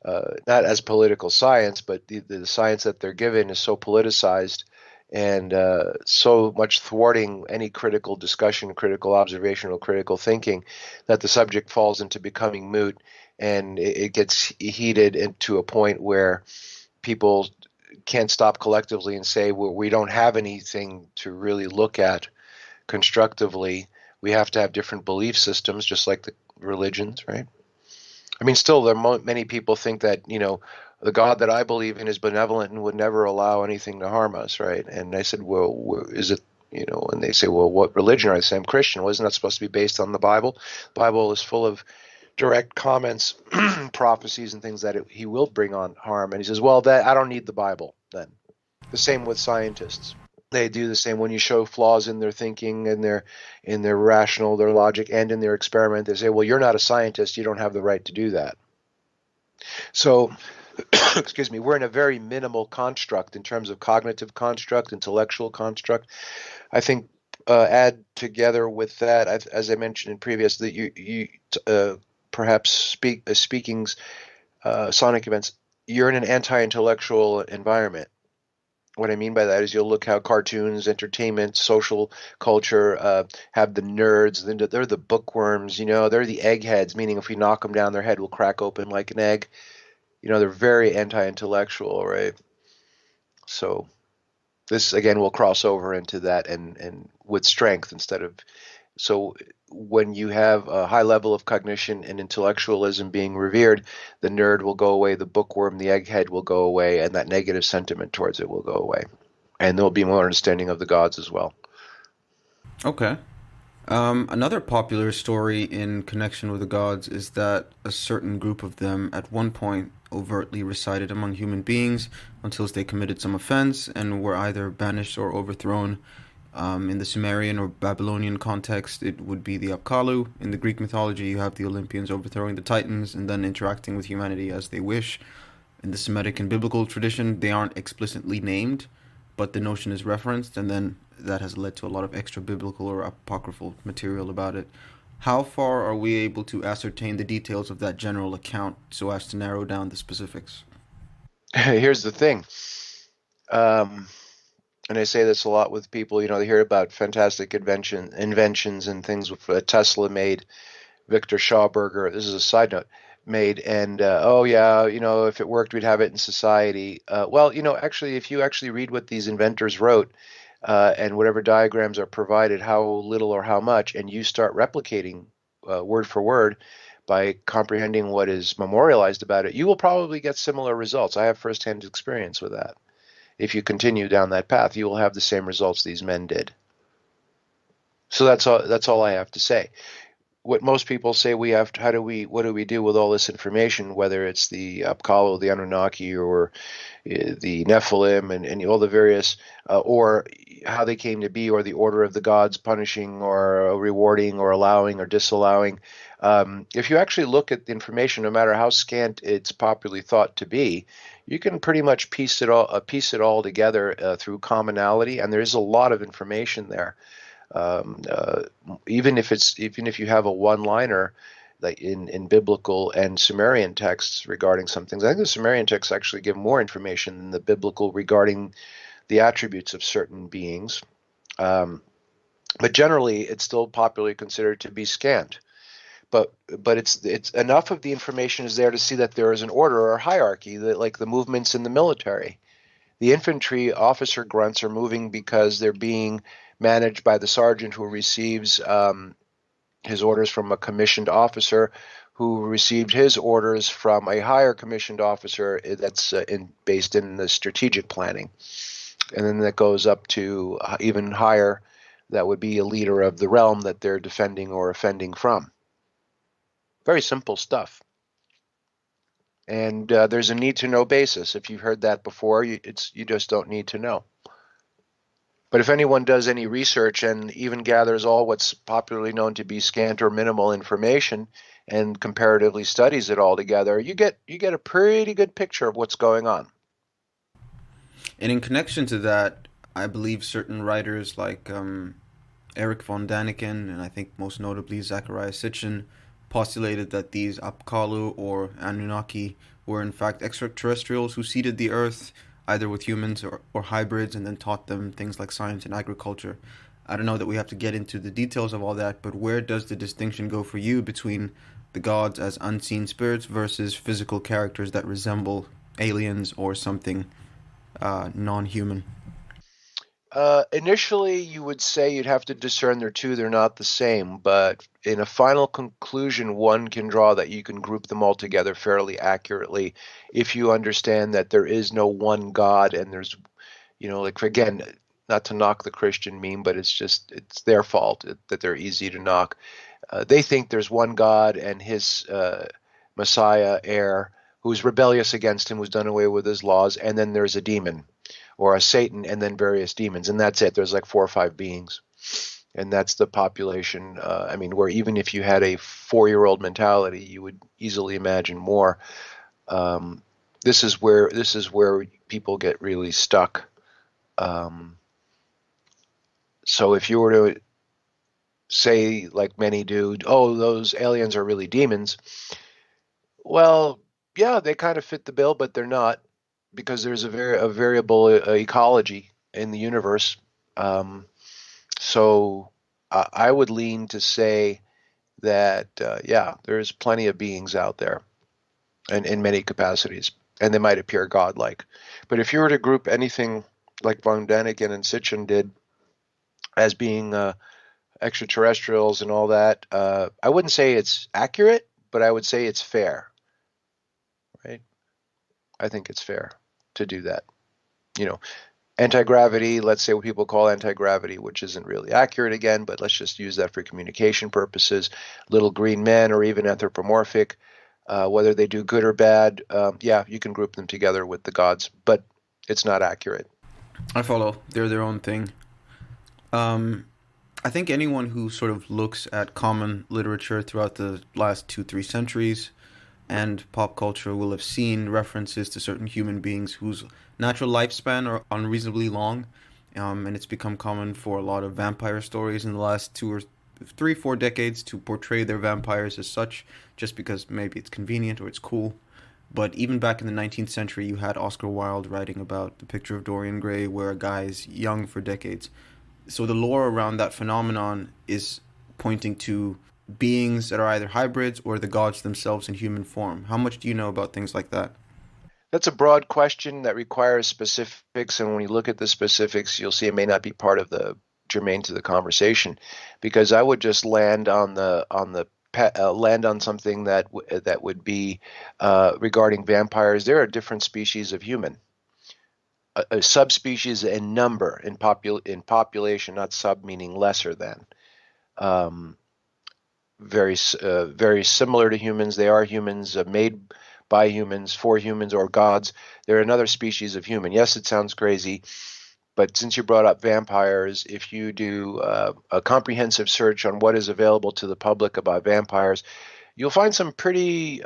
not as political science, but the science that they're given is so politicized and so much thwarting any critical discussion, critical observational, critical thinking, that the subject falls into becoming moot, and it gets heated into a point where people can't stop collectively and say, well, we don't have anything to really look at constructively. We have to have different belief systems, just like the religions, right? I mean, still, many people think that, the God that I believe in is benevolent and would never allow anything to harm us, right? And I said, well, is it, and they say, well, what religion are you? I say, I'm Christian. Wasn't that supposed to be based on the Bible? The Bible is full of direct comments, prophecies, and things that he will bring on harm. And he says, well, I don't need the Bible then. The same with scientists. They do the same. When you show flaws in their thinking and their rational, their logic, and in their experiment, they say, well, you're not a scientist. You don't have the right to do that. So, excuse me, we're in a very minimal construct in terms of cognitive construct, intellectual construct. I think add together with that, as I mentioned in previous, that you perhaps speakings, sonic events, you're in an anti-intellectual environment. What I mean by that is you'll look how cartoons, entertainment, social culture have the nerds. They're the bookworms, they're the eggheads, meaning if we knock them down, their head will crack open like an egg. They're very anti-intellectual, right? So this, again, will cross over into that and with strength instead of... So when you have a high level of cognition and intellectualism being revered, the nerd will go away, the bookworm, the egghead will go away, and that negative sentiment towards it will go away. And there'll be more understanding of the gods as well.
Okay. Another popular story in connection with the gods is that a certain group of them at one point overtly resided among human beings until they committed some offense and were either banished or overthrown. In the Sumerian or Babylonian context, it would be the Apkallu. In the Greek mythology, you have the Olympians overthrowing the Titans and then interacting with humanity as they wish. In the Semitic and biblical tradition, they aren't explicitly named, but the notion is referenced, and then that has led to a lot of extra biblical or apocryphal material about it. How far are we able to ascertain the details of that general account so as to narrow down the specifics?
Here's the thing. And I say this a lot with people, they hear about fantastic inventions and things Tesla made, Victor Schauberger, this is a side note, made, and oh yeah, if it worked, we'd have it in society. Well, actually, if you actually read what these inventors wrote, and whatever diagrams are provided, how little or how much, and you start replicating word for word by comprehending what is memorialized about it, you will probably get similar results. I have firsthand experience with that. If you continue down that path, you will have the same results these men did. So that's all I have to say. What most people say what do we do with all this information, whether it's the Apkallu, the Anunnaki, or the Nephilim, and all the various, or how they came to be, or the order of the gods punishing or rewarding or allowing or disallowing. If you actually look at the information, no matter how scant it's popularly thought to be, you can pretty much piece it all together through commonality, and there is a lot of information there. Even if you have a one-liner, like in biblical and Sumerian texts regarding some things. I think the Sumerian texts actually give more information than the biblical regarding the attributes of certain beings. But generally, it's still popularly considered to be scant. But it's enough of the information is there to see that there is an order or hierarchy, that like the movements in the military. The infantry officer grunts are moving because they're being managed by the sergeant who receives his orders from a commissioned officer who received his orders from a higher commissioned officer that's based in the strategic planning. And then that goes up to even higher, that would be a leader of the realm that they're defending or offending from. Very simple stuff. And there's a need to know basis. If you've heard that before, you just don't need to know. But if anyone does any research and even gathers all what's popularly known to be scant or minimal information and comparatively studies it all together, you get a pretty good picture of what's going on.
And in connection to that, I believe certain writers like Eric von Daniken and I think most notably Zachariah Sitchin postulated that these Apkallu or Anunnaki were in fact extraterrestrials who seeded the Earth either with humans or hybrids and then taught them things like science and agriculture. I don't know that we have to get into the details of all that, but where does the distinction go for you between the gods as unseen spirits versus physical characters that resemble aliens or something non-human?
Initially, you would say you'd have to discern they're two, they're not the same, but in a final conclusion, one can draw that you can group them all together fairly accurately if you understand that there is no one God and there's, like, again, not to knock the Christian meme, but it's their fault that they're easy to knock. They think there's one God and his Messiah, heir, who's rebellious against him, who's done away with his laws, and then there's a demon or a Satan, and then various demons, and that's it. There's like 4 or 5 beings, and that's the population. Where even if you had a 4-year-old mentality, you would easily imagine more. This is where people get really stuck. So if you were to say, like many do, oh, those aliens are really demons, well, yeah, they kind of fit the bill, but they're not, because there's a variable ecology in the universe. So I would lean to say that there's plenty of beings out there, and in many capacities, and they might appear godlike. But if you were to group anything like von Daniken and Sitchin did as being extraterrestrials and all that, I wouldn't say it's accurate, but I would say it's fair. Right? I think it's fair to do that. Anti-gravity, let's say what people call anti-gravity, which isn't really accurate again, but let's just use that for communication purposes. Little green men or even anthropomorphic, whether they do good or bad, you can group them together with the gods, but it's not accurate.
I follow. They're their own thing. I think anyone who sort of looks at common literature throughout the last 2-3 centuries and pop culture will have seen references to certain human beings whose natural lifespan are unreasonably long. And it's become common for a lot of vampire stories in the last 2 or 3, 4 decades to portray their vampires as such, just because maybe it's convenient or it's cool. But even back in the 19th century, you had Oscar Wilde writing about The Picture of Dorian Gray, where a guy is young for decades. So the lore around that phenomenon is pointing to beings that are either hybrids or the gods themselves in human form. How much do you know about things like that?
That's a broad question that requires specifics, and when you look at the specifics, you'll see it may not be part of the germane to the conversation, because I would just land on something that would be regarding vampires. There are different species of human, a subspecies in number, in population, not sub meaning lesser than. Very similar to humans. They are humans, made by humans, for humans, or gods. They're another species of human. Yes, it sounds crazy, but since you brought up vampires, if you do a comprehensive search on what is available to the public about vampires, you'll find some pretty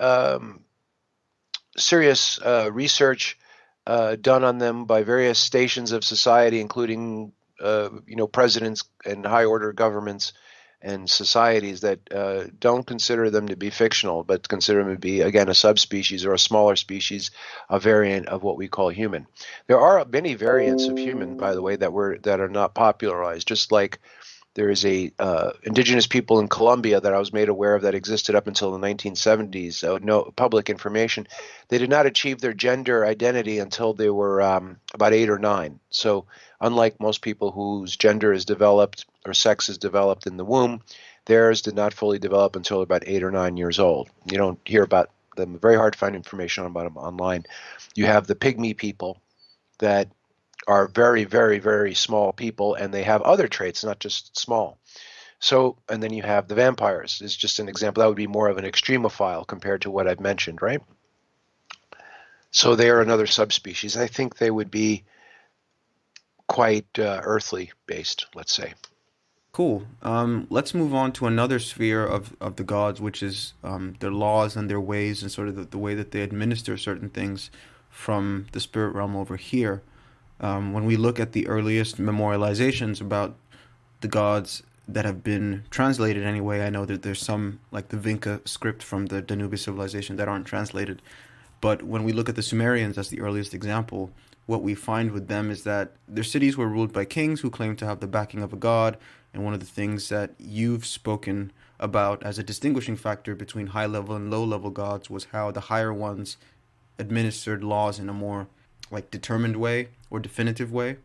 serious research done on them by various stations of society, including presidents and high order governments, and societies that don't consider them to be fictional, but consider them to be, again, a subspecies or a smaller species, a variant of what we call human. There are many variants of human, by the way, that are not popularized, just like there is a indigenous people in Colombia that I was made aware of that existed up until the 1970s. No public information. They did not achieve their gender identity until they were about 8 or 9. So unlike most people whose gender is developed or sex is developed in the womb, theirs did not fully develop until about 8 or 9 years old. You don't hear about them. Very hard to find information about them online. You have the pygmy people that are very, very, very small people, and they have other traits, not just small. So, and then you have the vampires, is just an example. That would be more of an extremophile compared to what I've mentioned, right? So they are another subspecies. I think they would be quite earthly based, let's say.
Cool. Let's move on to another sphere of the gods, which is their laws and their ways and sort of the way that they administer certain things from the spirit realm over here. When we look at the earliest memorializations about the gods that have been translated anyway, I know that there's some, like the Vinca script from the Danube civilization, that aren't translated. But when we look at the Sumerians as the earliest example, what we find with them is that their cities were ruled by kings who claimed to have the backing of a god. And one of the things that you've spoken about as a distinguishing factor between high level and low level gods was how the higher ones administered laws in a more like determined way or definitive way.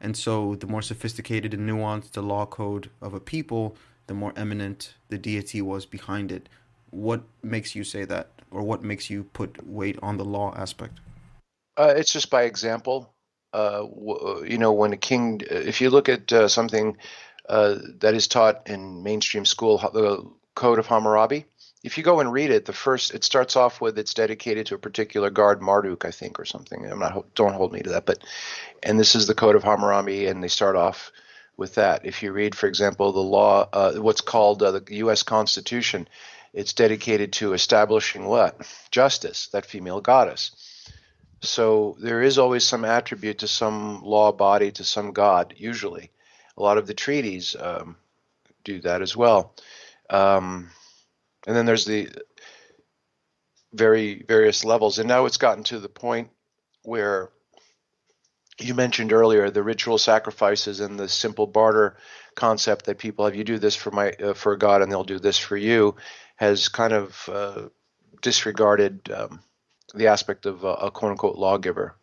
And so the more sophisticated and nuanced the law code of a people, the more eminent the deity was behind it. What makes you say that? Or what makes you put weight on the law aspect?
It's just by example. When a king, if you look at something that is taught in mainstream school, the Code of Hammurabi, if you go and read it, it starts off with it's dedicated to a particular god, Marduk, I think, or something. Don't hold me to that, and this is the Code of Hammurabi, and they start off with that. If you read, for example, the law, what's called the U.S. Constitution, it's dedicated to establishing what? Justice, that female goddess. So there is always some attribute to some law body, to some god, usually. A lot of the treaties do that as well. And then there's the various levels. And now it's gotten to the point where you mentioned earlier the ritual sacrifices and the simple barter concept that people have. You do this for God, and they'll do this for you, has kind of disregarded the aspect of a quote unquote lawgiver.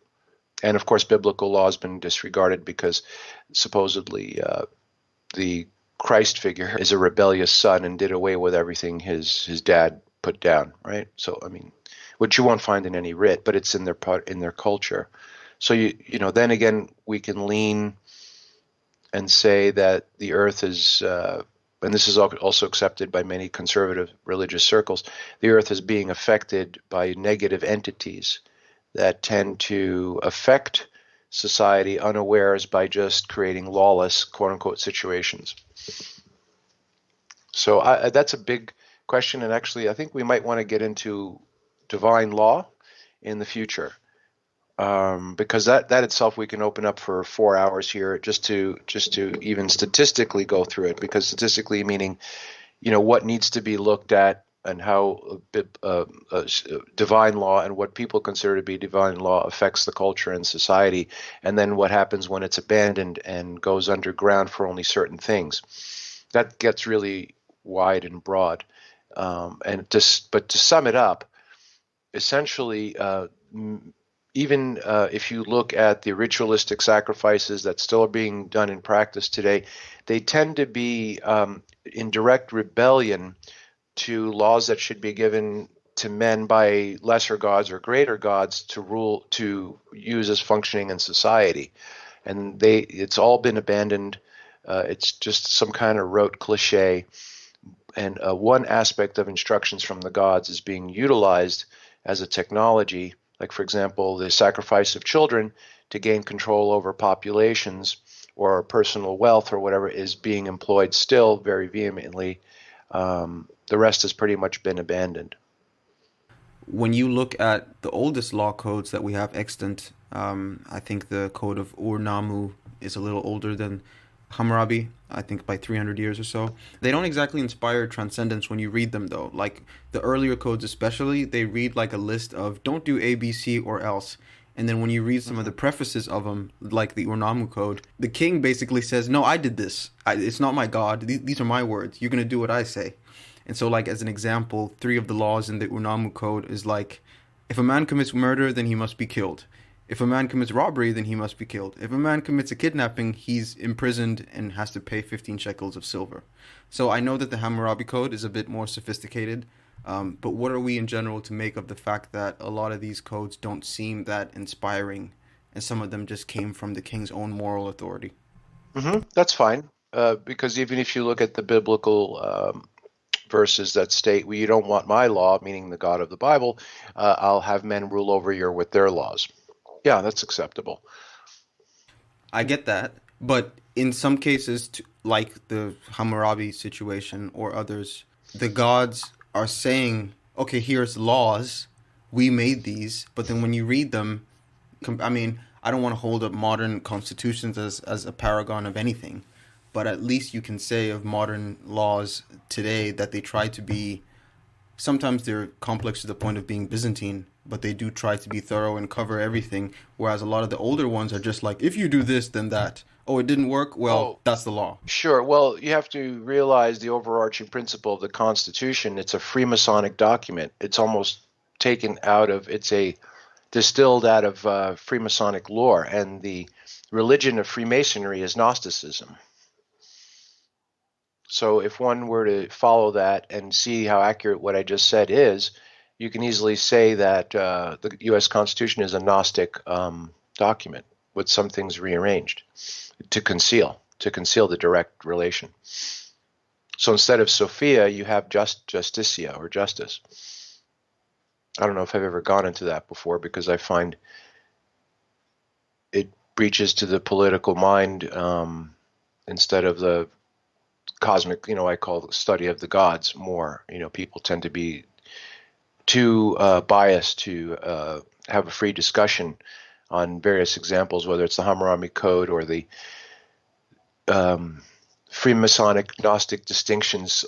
And of course, biblical law has been disregarded because supposedly the Christ figure is a rebellious son and did away with everything his dad put down, right? So, I mean, which you won't find in any writ, but it's in their culture. So then again, we can lean and say that the earth is, and this is also accepted by many conservative religious circles, the earth is being affected by negative entities that tend to affect society unawares by just creating lawless, quote unquote, situations. So that's a big question, and actually I think we might want to get into divine law in the future. Because that itself we can open up for 4 hours here just to even statistically go through it, because statistically meaning what needs to be looked at and how divine law and what people consider to be divine law affects the culture and society, and then what happens when it's abandoned and goes underground for only certain things. That gets really wide and broad. But to sum it up, essentially, even if you look at the ritualistic sacrifices that still are being done in practice today, they tend to be in direct rebellion to laws that should be given to men by lesser gods or greater gods to use as functioning in society. And it's all been abandoned. It's just some kind of rote cliche. And one aspect of instructions from the gods is being utilized as a technology, like, for example, the sacrifice of children to gain control over populations or personal wealth or whatever is being employed still very vehemently. The rest has pretty much been abandoned.
When you look at the oldest law codes that we have extant, I think the code of Ur Nammu is a little older than Hammurabi, I think by 300 years or so. They don't exactly inspire transcendence when you read them, though. Like the earlier codes, especially, they read like a list of don't do A, B, C, or else. And then when you read some of the
Hmm.
prefaces of them, like the Urnamu code, the king basically says, "No, I did this. It's not my God. These are my words. You're gonna do what I say." And so, like as an example, three of the laws in the Urnamu code is like, if a man commits murder, then he must be killed. If a man commits robbery, then he must be killed. If a man commits a kidnapping, he's imprisoned and has to pay 15 shekels of silver. So I know that the Hammurabi Code is a bit more sophisticated, but what are we in general to make of the fact that a lot of these codes don't seem that inspiring, and some of them just came from the king's own moral authority?
That's fine, because even if you look at the biblical verses that state, well, you don't want my law, meaning the God of the Bible, I'll have men rule over you with their laws. Yeah, that's acceptable.
I get that, but in some cases, like the Hammurabi situation or others, the gods are saying, "Okay, here's laws. We made these." But then when you read them, I mean, I don't want to hold up modern constitutions as a paragon of anything, but at least you can say of modern laws today that they try to be, sometimes they're complex to the point of being Byzantine, but they do try to be thorough and cover everything. Whereas a lot of the older ones are just like, if you do this, then that. Oh, it didn't work. Well,
Oh,
that's the law.
sure. Well, you have to realize the overarching principle of the Constitution. It's a Freemasonic document. It's almost taken out of, it's a distilled out of Freemasonic lore, and the religion of Freemasonry is Gnosticism. So if one were to follow that and see how accurate what I just said is, you can easily say that the U.S. Constitution is a Gnostic document with some things rearranged to conceal the direct relation. So instead of Sophia, you have Justitia or justice. I don't know if I've ever gone into that before because I find it reaches to the political mind instead of the cosmic, I call the study of the gods more. People tend to be too biased to have a free discussion on various examples, whether it's the Hammurabi Code or the Freemasonic Gnostic distinctions,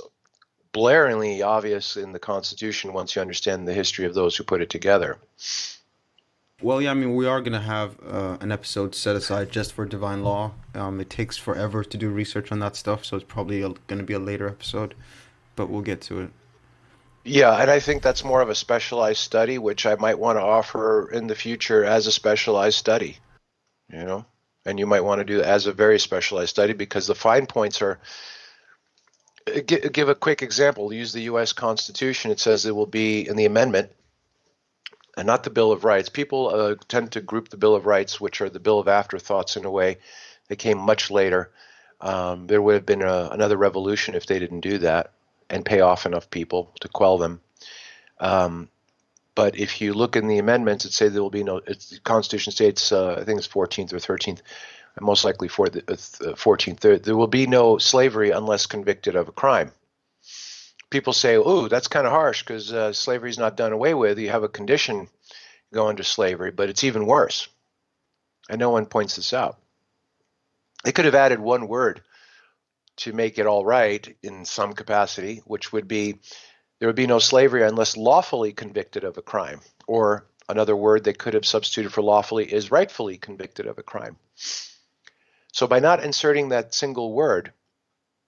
blaringly obvious in the Constitution once you understand the history of those who put it together.
Well, yeah, I mean, we are going to have an episode set aside just for divine law. It takes forever to do research on that stuff, so it's probably going to be a later episode, but we'll get to it.
Yeah, and I think that's more of a specialized study, which I might want to offer in the future as a specialized study, you know, and you might want to do it as a very specialized study because the fine points are. Give a quick example. Use the U.S. Constitution. It says it will be in the amendment and not the Bill of Rights. People tend to group the Bill of Rights, which are the Bill of Afterthoughts in a way. They came much later. There would have been another revolution if they didn't do that and pay off enough people to quell them. But if you look in the amendments, it says there will be no. The Constitution states, I think it's 14th or 13th, most likely for the 14th. There will be no slavery unless convicted of a crime. People say, "Oh, that's kind of harsh because slavery is not done away with. You have a condition go into slavery," but it's even worse, and no one points this out. They could have added one word to make it all right in some capacity, which would be there would be no slavery unless lawfully convicted of a crime, or another word they could have substituted for lawfully is rightfully convicted of a crime. So by not inserting that single word,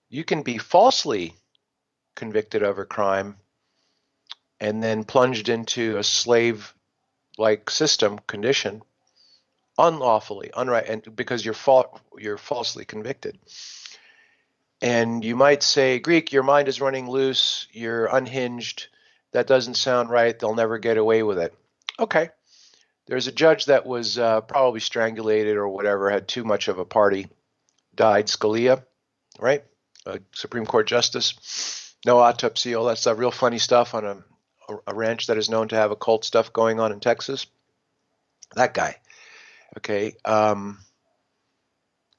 you can be falsely convicted of a crime and then plunged into a slave-like system condition unlawfully, and because you're falsely convicted. And you might say, Greek, your mind is running loose, you're unhinged, that doesn't sound right, they'll never get away with it. Okay. There's a judge that was probably strangulated or whatever, had too much of a party, died, Scalia, right? A Supreme Court justice. No autopsy, all that stuff, real funny stuff on a ranch that is known to have occult stuff going on in Texas. That guy, okay.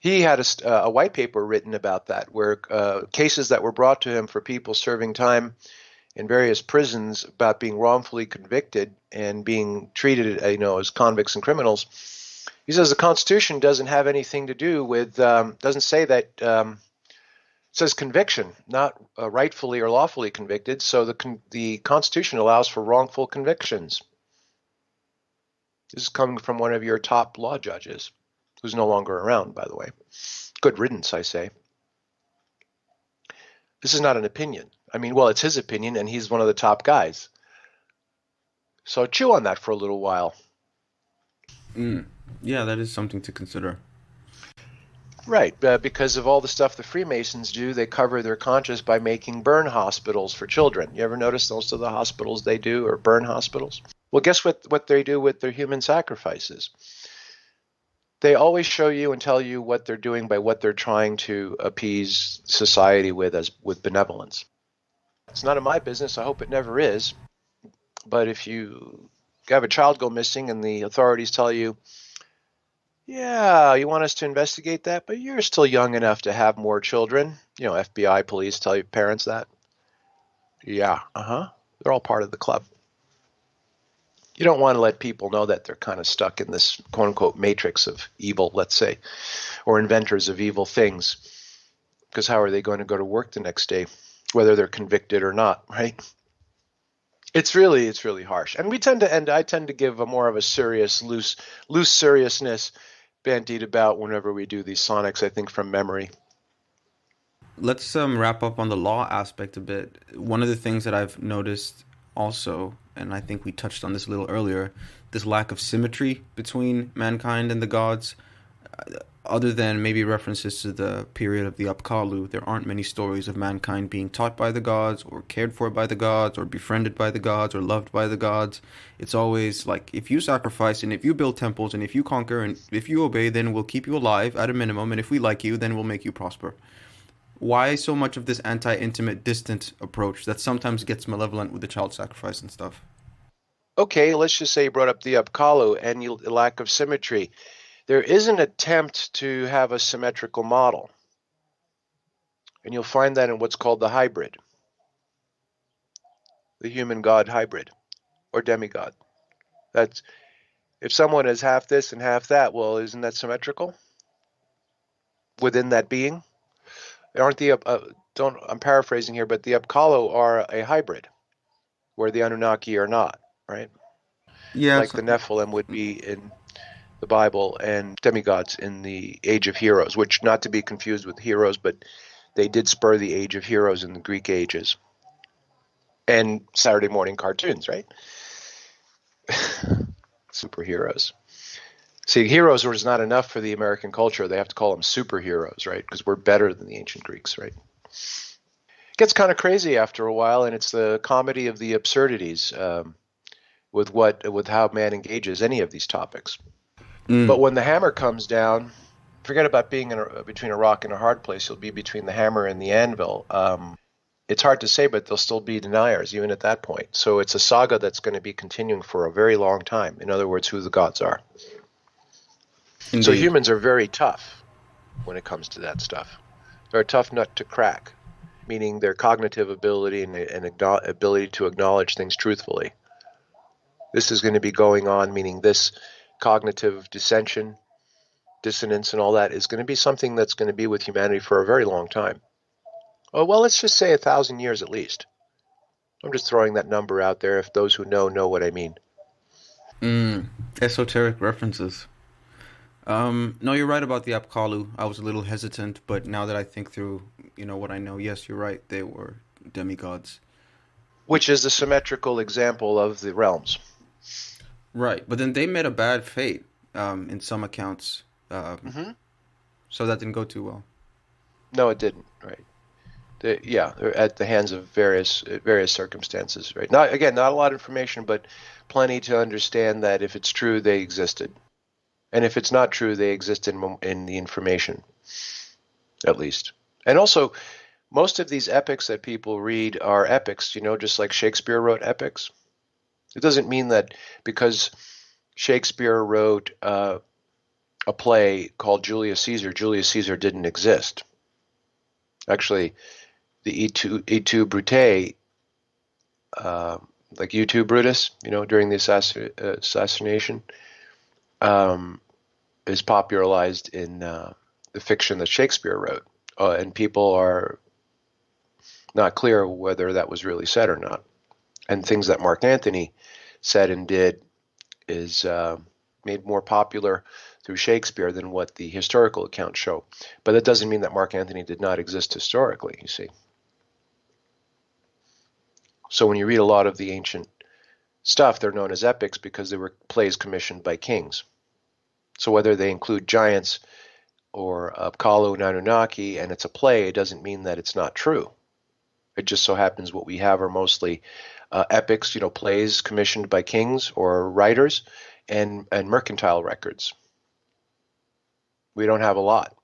He had a white paper written about that, where cases that were brought to him for people serving time in various prisons about being wrongfully convicted and being treated, as convicts and criminals. He says the Constitution doesn't have anything to do with, doesn't say that, it says conviction, not rightfully or lawfully convicted. So the Constitution allows for wrongful convictions. This is coming from one of your top law judges, who's no longer around, by the way. Good riddance, I say. This is not an opinion. I mean, well, it's his opinion, and he's one of the top guys. So chew on that for a little while.
Yeah, that is something to consider.
Right, because of all the stuff the Freemasons do, they cover their conscience by making burn hospitals for children. You ever notice most of the hospitals they do are burn hospitals? Well, guess what they do with their human sacrifices? They always show you and tell you what they're doing by what they're trying to appease society with benevolence. It's none of my business. I hope it never is. But if you have a child go missing and the authorities tell you, yeah, you want us to investigate that, but you're still young enough to have more children. You know, FBI, police tell your parents that. Yeah, they're all part of the club. You don't want to let people know that they're kind of stuck in this quote-unquote matrix of evil, let's say, or inventors of evil things, because how are they going to go to work the next day, whether they're convicted or not, right? It's really harsh. And I tend to give a more of a serious, loose seriousness bandied about whenever we do these sonics, I think, from memory.
Let's wrap up on the law aspect a bit. One of the things that I've noticed also, and I think we touched on this a little earlier, this lack of symmetry between mankind and the gods. Other than maybe references to the period of the Apkallu, there aren't many stories of mankind being taught by the gods, or cared for by the gods, or befriended by the gods, or loved by the gods. It's always like, if you sacrifice, and if you build temples, and if you conquer, and if you obey, then we'll keep you alive at a minimum, and if we like you, then we'll make you prosper. Why so much of this anti-intimate, distant approach that sometimes gets malevolent with the child sacrifice and stuff?
Okay, let's just say you brought up the Apkallu and the lack of symmetry. There is an attempt to have a symmetrical model, and you'll find that in what's called the hybrid, the human-god hybrid, or demigod. That's if someone is half this and half that, well, isn't that symmetrical within that being? Aren't the I'm paraphrasing here, but the Apkallu are a hybrid, where the Anunnaki are not, right?
Yeah,
Like the Nephilim would be in the Bible and demigods in the Age of Heroes, which not to be confused with heroes, but they did spur the Age of Heroes in the Greek ages. And Saturday morning cartoons, right? Superheroes. See, heroes was not enough for the American culture. They have to call them superheroes, right? Because we're better than the ancient Greeks, right? It gets kind of crazy after a while, and it's the comedy of the absurdities with how man engages any of these topics. But when the hammer comes down, forget about being between a rock and a hard place. You'll be between the hammer and the anvil. It's hard to say, but there'll still be deniers even at that point. So it's a saga that's going to be continuing for a very long time. In other words, who the gods are.
indeed.
So humans are very tough when it comes to that stuff. They're a tough nut to crack, meaning their cognitive ability and ability to acknowledge things truthfully. This is going to be going on, meaning this cognitive dissension, dissonance, and all that is going to be something that's going to be with humanity for a very long time. Oh, well, let's just say 1,000 years at least. I'm just throwing that number out there if those who know what I mean.
Esoteric references. No, you're right about the Apkallu. I was a little hesitant, but now that I think through, what I know, yes, you're right. They were demigods.
Which is the symmetrical example of the realms.
Right, but then they met a bad fate in some accounts. So that didn't go too well.
No, it didn't. Right. They're at the hands of various circumstances. Right. Not a lot of information, but plenty to understand that if it's true, they existed, and if it's not true, they exist in the information, at least. And also, most of these epics that people read are epics. Just like Shakespeare wrote epics. It doesn't mean that because Shakespeare wrote a play called Julius Caesar didn't exist. Actually, the Et tu, Brute, like U2 Brutus, during the assassination, is popularized in the fiction that Shakespeare wrote, and people are not clear whether that was really said or not. And things that Mark Antony said and did is made more popular through Shakespeare than what the historical accounts show. But that doesn't mean that Mark Antony did not exist historically, you see. So when you read a lot of the ancient stuff, they're known as epics because they were plays commissioned by kings. So whether they include giants or Kalu and Anunnaki and it's a play, it doesn't mean that it's not true. It just so happens what we have are mostly epics, plays commissioned by kings or writers, and mercantile records. We don't have a lot.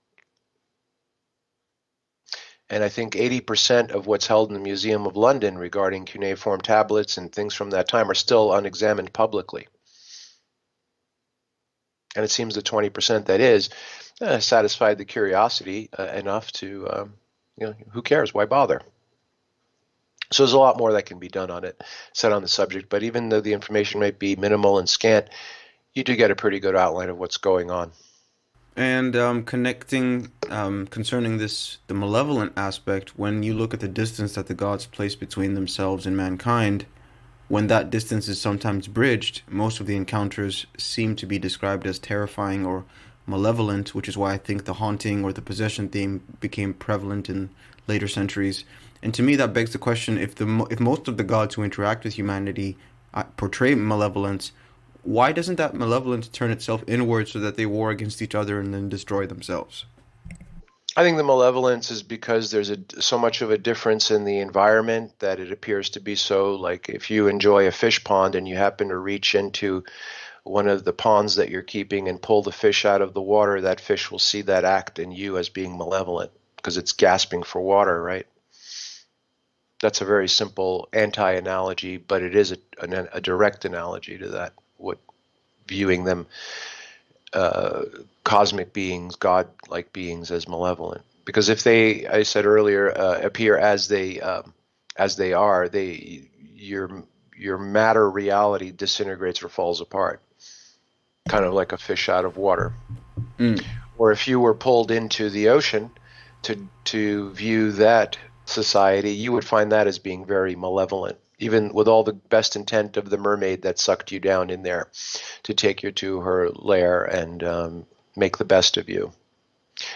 And I think 80% of what's held in the Museum of London regarding cuneiform tablets and things from that time are still unexamined publicly. And it seems the 20% that is satisfied the curiosity enough to, who cares? Why bother? So there's a lot more that can be done on it, said on the subject. But even though the information might be minimal and scant, you do get a pretty good outline of what's going on.
And connecting concerning the malevolent aspect, when you look at the distance that the gods place between themselves and mankind, when that distance is sometimes bridged, most of the encounters seem to be described as terrifying or malevolent, which is why I think the haunting or the possession theme became prevalent in later centuries. And to me, that begs the question: if most of the gods who interact with humanity portray malevolence, why doesn't that malevolence turn itself inward so that they war against each other and then destroy themselves?
I think the malevolence is because there's so much of a difference in the environment that it appears to be so. Like if you enjoy a fish pond and you happen to reach into one of the ponds that you're keeping and pull the fish out of the water, that fish will see that act in you as being malevolent because it's gasping for water, right? That's a very simple anti-analogy, but it is a direct analogy to that, what viewing them cosmic beings, God-like beings, as malevolent. Because if they, I said earlier, appear as they are, your matter reality disintegrates or falls apart, kind of like a fish out of water.
Mm.
Or if you were pulled into the ocean to view that society, you would find that as being very malevolent, even with all the best intent of the mermaid that sucked you down in there to take you to her lair and make the best of you.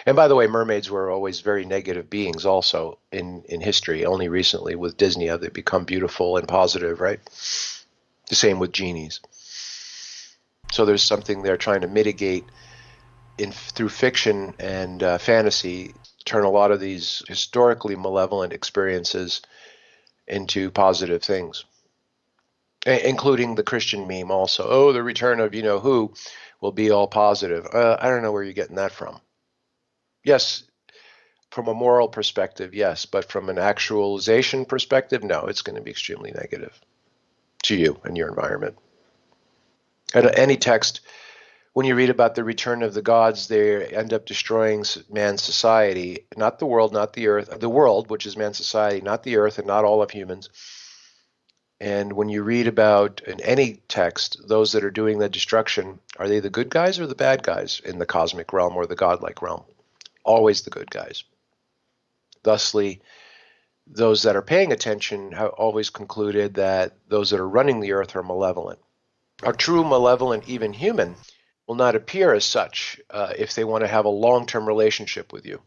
And by the way, mermaids were always very negative beings also in history. Only recently with Disney have they become beautiful and positive, right? The same with genies. So there's something they're trying to mitigate through fiction and fantasy, turn a lot of these historically malevolent experiences into positive things, including the Christian meme also. Oh, the return of who will be all positive. I don't know where you're getting that from. Yes, from a moral perspective, yes, but from an actualization perspective, no, it's going to be extremely negative to you and your environment. And any text, when you read about the return of the gods, they end up destroying man's society, not the world, not the earth, the world, which is man's society, not the earth and not all of humans. And when you read about in any text, those that are doing the destruction, are they the good guys or the bad guys in the cosmic realm or the godlike realm? Always the good guys. Thusly, those that are paying attention have always concluded that those that are running the earth are malevolent. A true malevolent, even human, will not appear as such if they want to have a long-term relationship with you.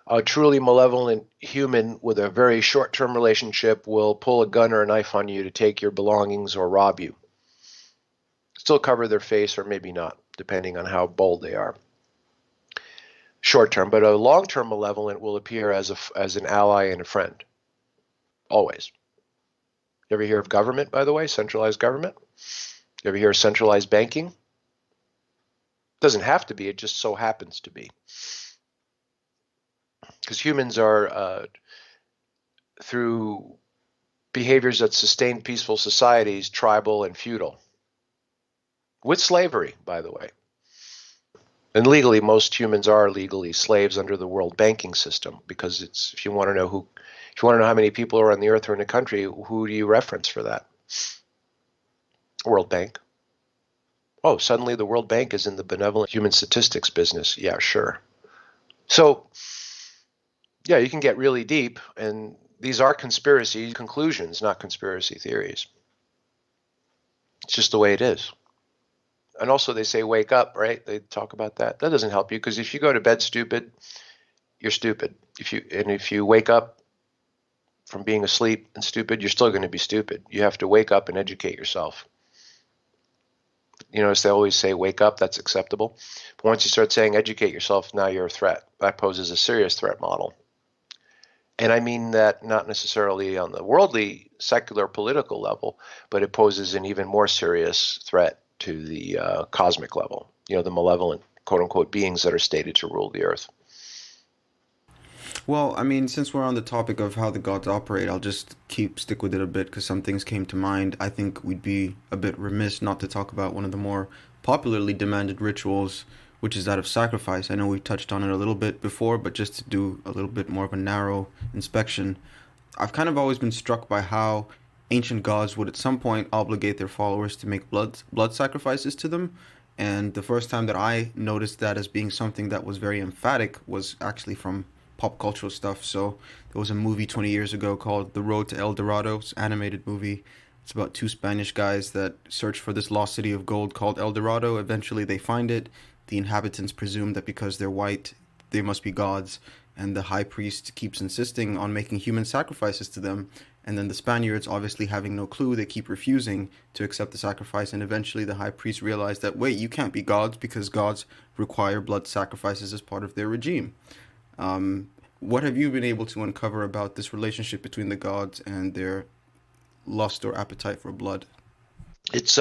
A truly malevolent human with a very short-term relationship will pull a gun or a knife on you to take your belongings or rob you. Still cover their face or maybe not, depending on how bold they are. Short-term, but a long-term malevolent will appear as an ally and a friend. Always. You ever hear of government, by the way? Centralized government? You ever hear of centralized banking? It doesn't have to be, it just so happens to be. Because humans are, through behaviors that sustain peaceful societies, tribal and feudal. With slavery, by the way. And legally, most humans are legally slaves under the world banking system, because it's, if you want to know how many people are on the earth or in a country, who do you reference for that? World Bank. Oh, suddenly the World Bank is in the benevolent human statistics business. Yeah, sure. So, yeah, you can get really deep, and these are conspiracy conclusions, not conspiracy theories. It's just the way it is. And also, they say wake up, right? They talk about that. That doesn't help you, because if you go to bed stupid, you're stupid. If you wake up from being asleep and stupid, you're still going to be stupid. You have to wake up and educate yourself. You notice they always say wake up, that's acceptable. But once you start saying educate yourself, now you're a threat. That poses a serious threat model. And I mean that not necessarily on the worldly, secular, political level, but it poses an even more serious threat to the cosmic level, the malevolent, quote unquote, beings that are stated to rule the earth.
Well, I mean, since we're on the topic of how the gods operate, I'll just stick with it a bit because some things came to mind. I think we'd be a bit remiss not to talk about one of the more popularly demanded rituals, which is that of sacrifice. I know we touched on it a little bit before, but just to do a little bit more of a narrow inspection, I've kind of always been struck by how ancient gods would at some point obligate their followers to make blood sacrifices to them. And the first time that I noticed that as being something that was very emphatic was actually from pop cultural stuff. So there was a movie 20 years ago called The Road to El Dorado. It's an animated movie. It's about two Spanish guys that search for this lost city of gold called El Dorado. Eventually they find it. The inhabitants presume that because they're white, they must be gods, and the high priest keeps insisting on making human sacrifices to them. And then the Spaniards, obviously having no clue, they keep refusing to accept the sacrifice. And eventually, the high priest realized that wait, you can't be gods because gods require blood sacrifices as part of their regime. What have you been able to uncover about this relationship between the gods and their lust or appetite for blood?
It's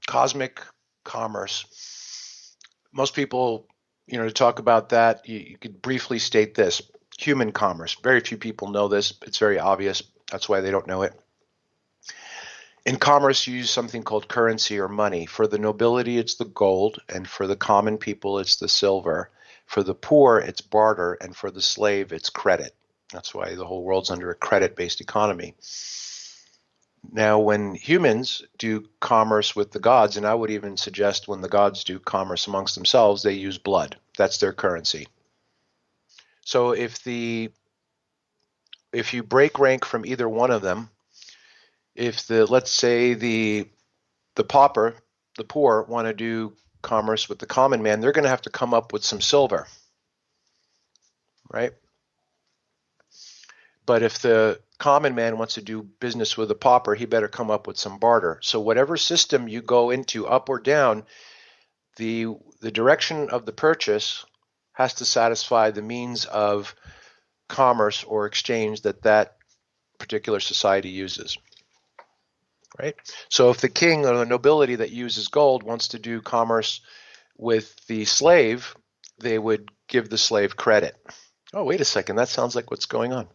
cosmic commerce. Most people, to talk about that, you could briefly state this: human commerce. Very few people know this. It's very obvious. That's why they don't know it. In commerce, you use something called currency or money. For the nobility, it's the gold, and for the common people, it's the silver. For the poor, it's barter, and for the slave, it's credit. That's why the whole world's under a credit-based economy. Now, when humans do commerce with the gods, and I would even suggest when the gods do commerce amongst themselves, they use blood. That's their currency. So if you break rank from either one of them, if let's say the pauper, the poor, want to do commerce with the common man, they're going to have to come up with some silver, right? But if the common man wants to do business with a pauper, he better come up with some barter. So whatever system you go into, up or down, the direction of the purchase has to satisfy the means of commerce or exchange that particular society uses, right? So if the king or the nobility that uses gold wants to do commerce with the slave, they would give the slave credit. Oh, wait a second, that sounds like what's going on.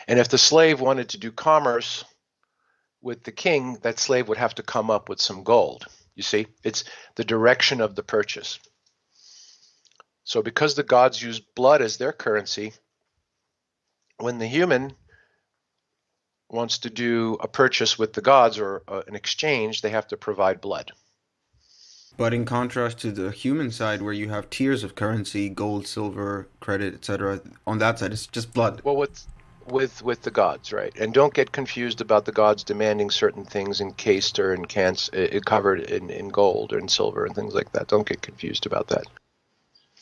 And if the slave wanted to do commerce with the king, that slave would have to come up with some gold. You see, it's the direction of the purchase. So because the gods use blood as their currency, when the human wants to do a purchase with the gods or an exchange, they have to provide blood.
But in contrast to the human side, where you have tiers of currency, gold, silver, credit, etc., on that side, it's just blood.
Well, with the gods, right? And don't get confused about the gods demanding certain things encased or covered in gold or in silver and things like that. Don't get confused about that.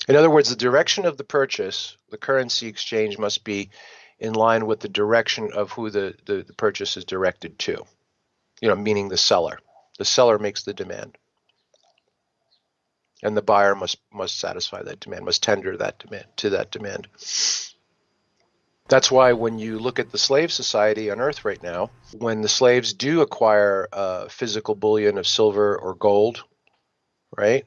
In other words, the direction of the purchase, the currency exchange, must be in line with the direction of who the purchase is directed to, meaning the seller. The seller makes the demand, and the buyer must satisfy that demand, must tender that demand to that demand. That's why when you look at the slave society on Earth right now, when the slaves do acquire physical bullion of silver or gold, right?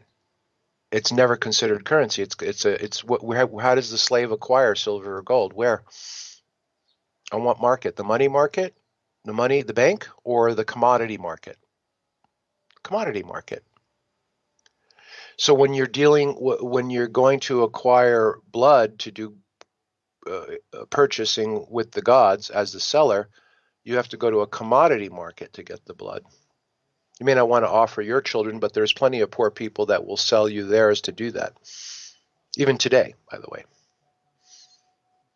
It's never considered currency. How does the slave acquire silver or gold? Where? On what market? The money market, the bank, or the commodity market? Commodity market. So when you're going to acquire blood to do purchasing with the gods as the seller, you have to go to a commodity market to get the blood. You may not want to offer your children, but there's plenty of poor people that will sell you theirs to do that. Even today, by the way.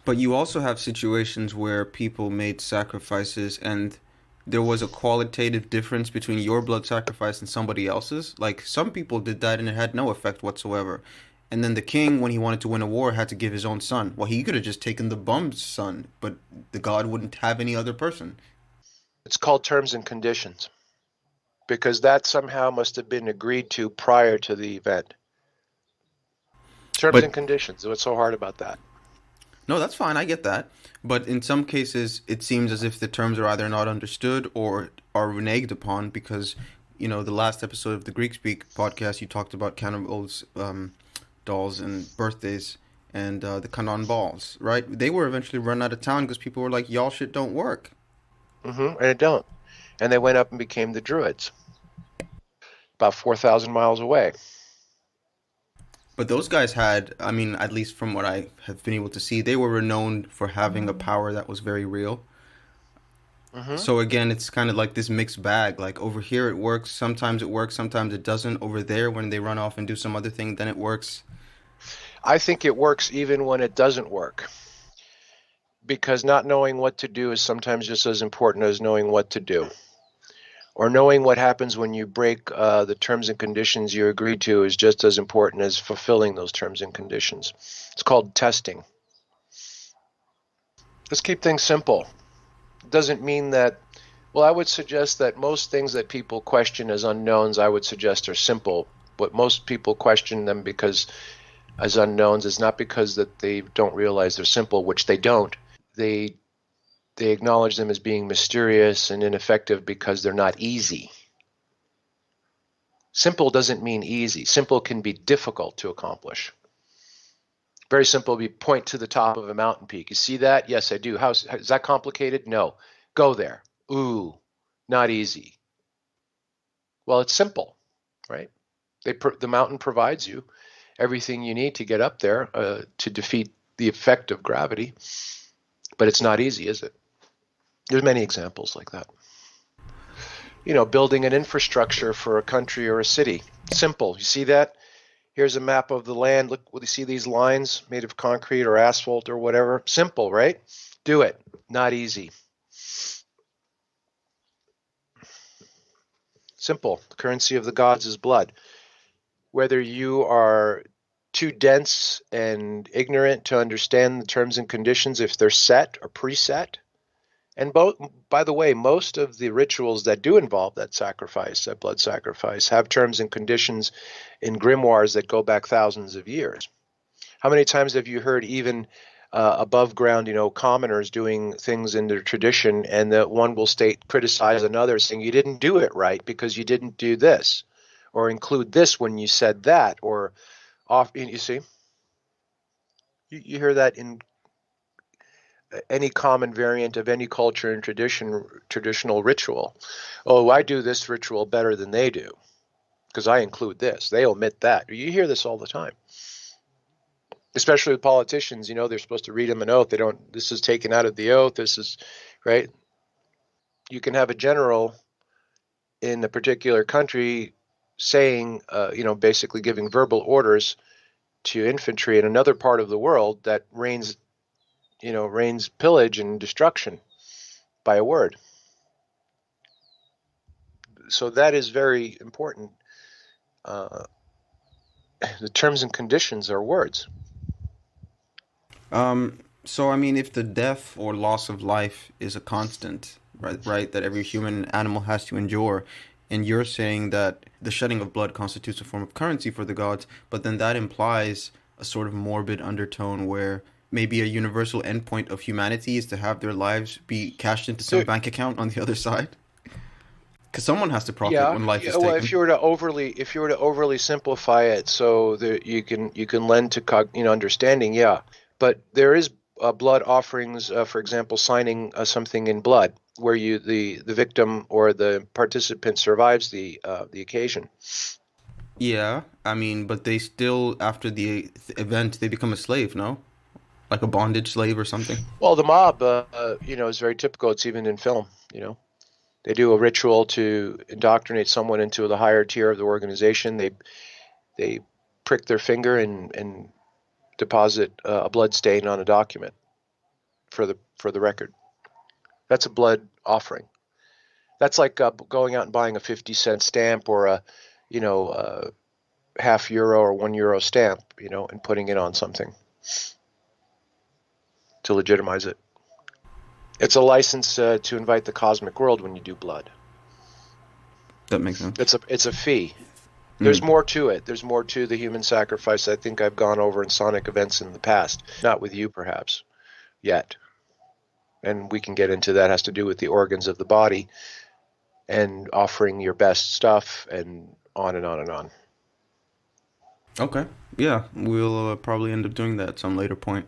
But you also have situations where people made sacrifices and there was a qualitative difference between your blood sacrifice and somebody else's. Like some people did that and it had no effect whatsoever. And then the king, when he wanted to win a war, had to give his own son. Well, he could have just taken the bum's son, but the god wouldn't have any other person.
It's called terms and conditions because that somehow must have been agreed to prior to the event. Terms and
But
conditions. What's so hard about that?
no, that's fine. I get that. But in some cases, it seems as if the terms are either not understood or are reneged upon because, the last episode of the Greek Speak podcast, you talked about cannibals, dolls, and birthdays, and the Kanon balls, right? They were eventually run out of town because people were like, y'all shit don't work.
And it don't. And they went up and became the Druids, about 4,000 miles away.
But those guys had, I mean, at least from what I have been able to see, they were renowned for having a power that was very real. So again, it's kind of like this mixed bag. Like over here it works, sometimes it doesn't. Over there, when they run off and do some other thing, then it works.
I think it works even when it doesn't work. Because not knowing what to do is sometimes just as important as knowing what to do. Or knowing what happens when you break the terms and conditions you agreed to is just as important as fulfilling those terms and conditions. It's called testing. Let's keep things simple. It doesn't mean that, well, I would suggest that most things that people question as unknowns, I would suggest are simple. But most people question them because as unknowns is not because that they don't realize they're simple, which they don't. They acknowledge them as being mysterious and ineffective because they're not easy. Simple doesn't mean easy. Simple can be difficult to accomplish. Very simple, we point to the top of a mountain peak. You see that? Yes, I do. Is that complicated? No. Go there. Ooh, not easy. Well, it's simple, right? The mountain provides you everything you need to get up there to defeat the effect of gravity. But it's not easy, is it? There's many examples like that. Building an infrastructure for a country or a city. Simple. You see that? Here's a map of the land. Look, you see these lines made of concrete or asphalt or whatever? Simple, right? Do it. Not easy. Simple. The currency of the gods is blood. Whether you are too dense and ignorant to understand the terms and conditions if they're set or preset. And by the way, most of the rituals that do involve that sacrifice, that blood sacrifice, have terms and conditions in grimoires that go back thousands of years. How many times have you heard even above ground, commoners doing things in their tradition, and that one will criticize another, saying you didn't do it right because you didn't do this, or include this when you said that, or you see, you hear that in any common variant of any culture and traditional ritual. Oh, I do this ritual better than they do because I include this. They omit that. You hear this all the time, especially with politicians. They're supposed to read them an oath. They don't. This is taken out of the oath. This is right. You can have a general in a particular country saying, basically giving verbal orders to infantry in another part of the world that rains pillage and destruction by a word. So that is very important. The terms and conditions are words.
So I mean, if the death or loss of life is a constant, right, that every human animal has to endure, and you're saying that the shedding of blood constitutes a form of currency for the gods, but then that implies a sort of morbid undertone where maybe a universal endpoint of humanity is to have their lives be cashed into some bank account on the other side. Because someone has to profit when life is
well,
taken.
if you were to overly simplify it, so that you can lend to understanding, yeah. But there is blood offerings, for example, signing something in blood, where the victim or the participant survives the occasion.
Yeah, I mean, but they still, after the event, they become a slave, no? Like a bondage slave or something?
Well, the mob, is very typical. It's even in film, They do a ritual to indoctrinate someone into the higher tier of the organization. They prick their finger and deposit a blood stain on a document for the record. That's a blood offering. That's like going out and buying a 50-cent stamp or a, half euro or €1 stamp, and putting it on something to legitimize it. It's a license to invite the cosmic world when you do blood.
That makes sense.
It's a fee. There's more to it. There's more to the human sacrifice. I think I've gone over in Sonic events in the past. Not with you, perhaps, yet. And we can get into that. It has to do with the organs of the body and offering your best stuff and on and on and on.
Okay. Yeah, we'll probably end up doing that at some later point.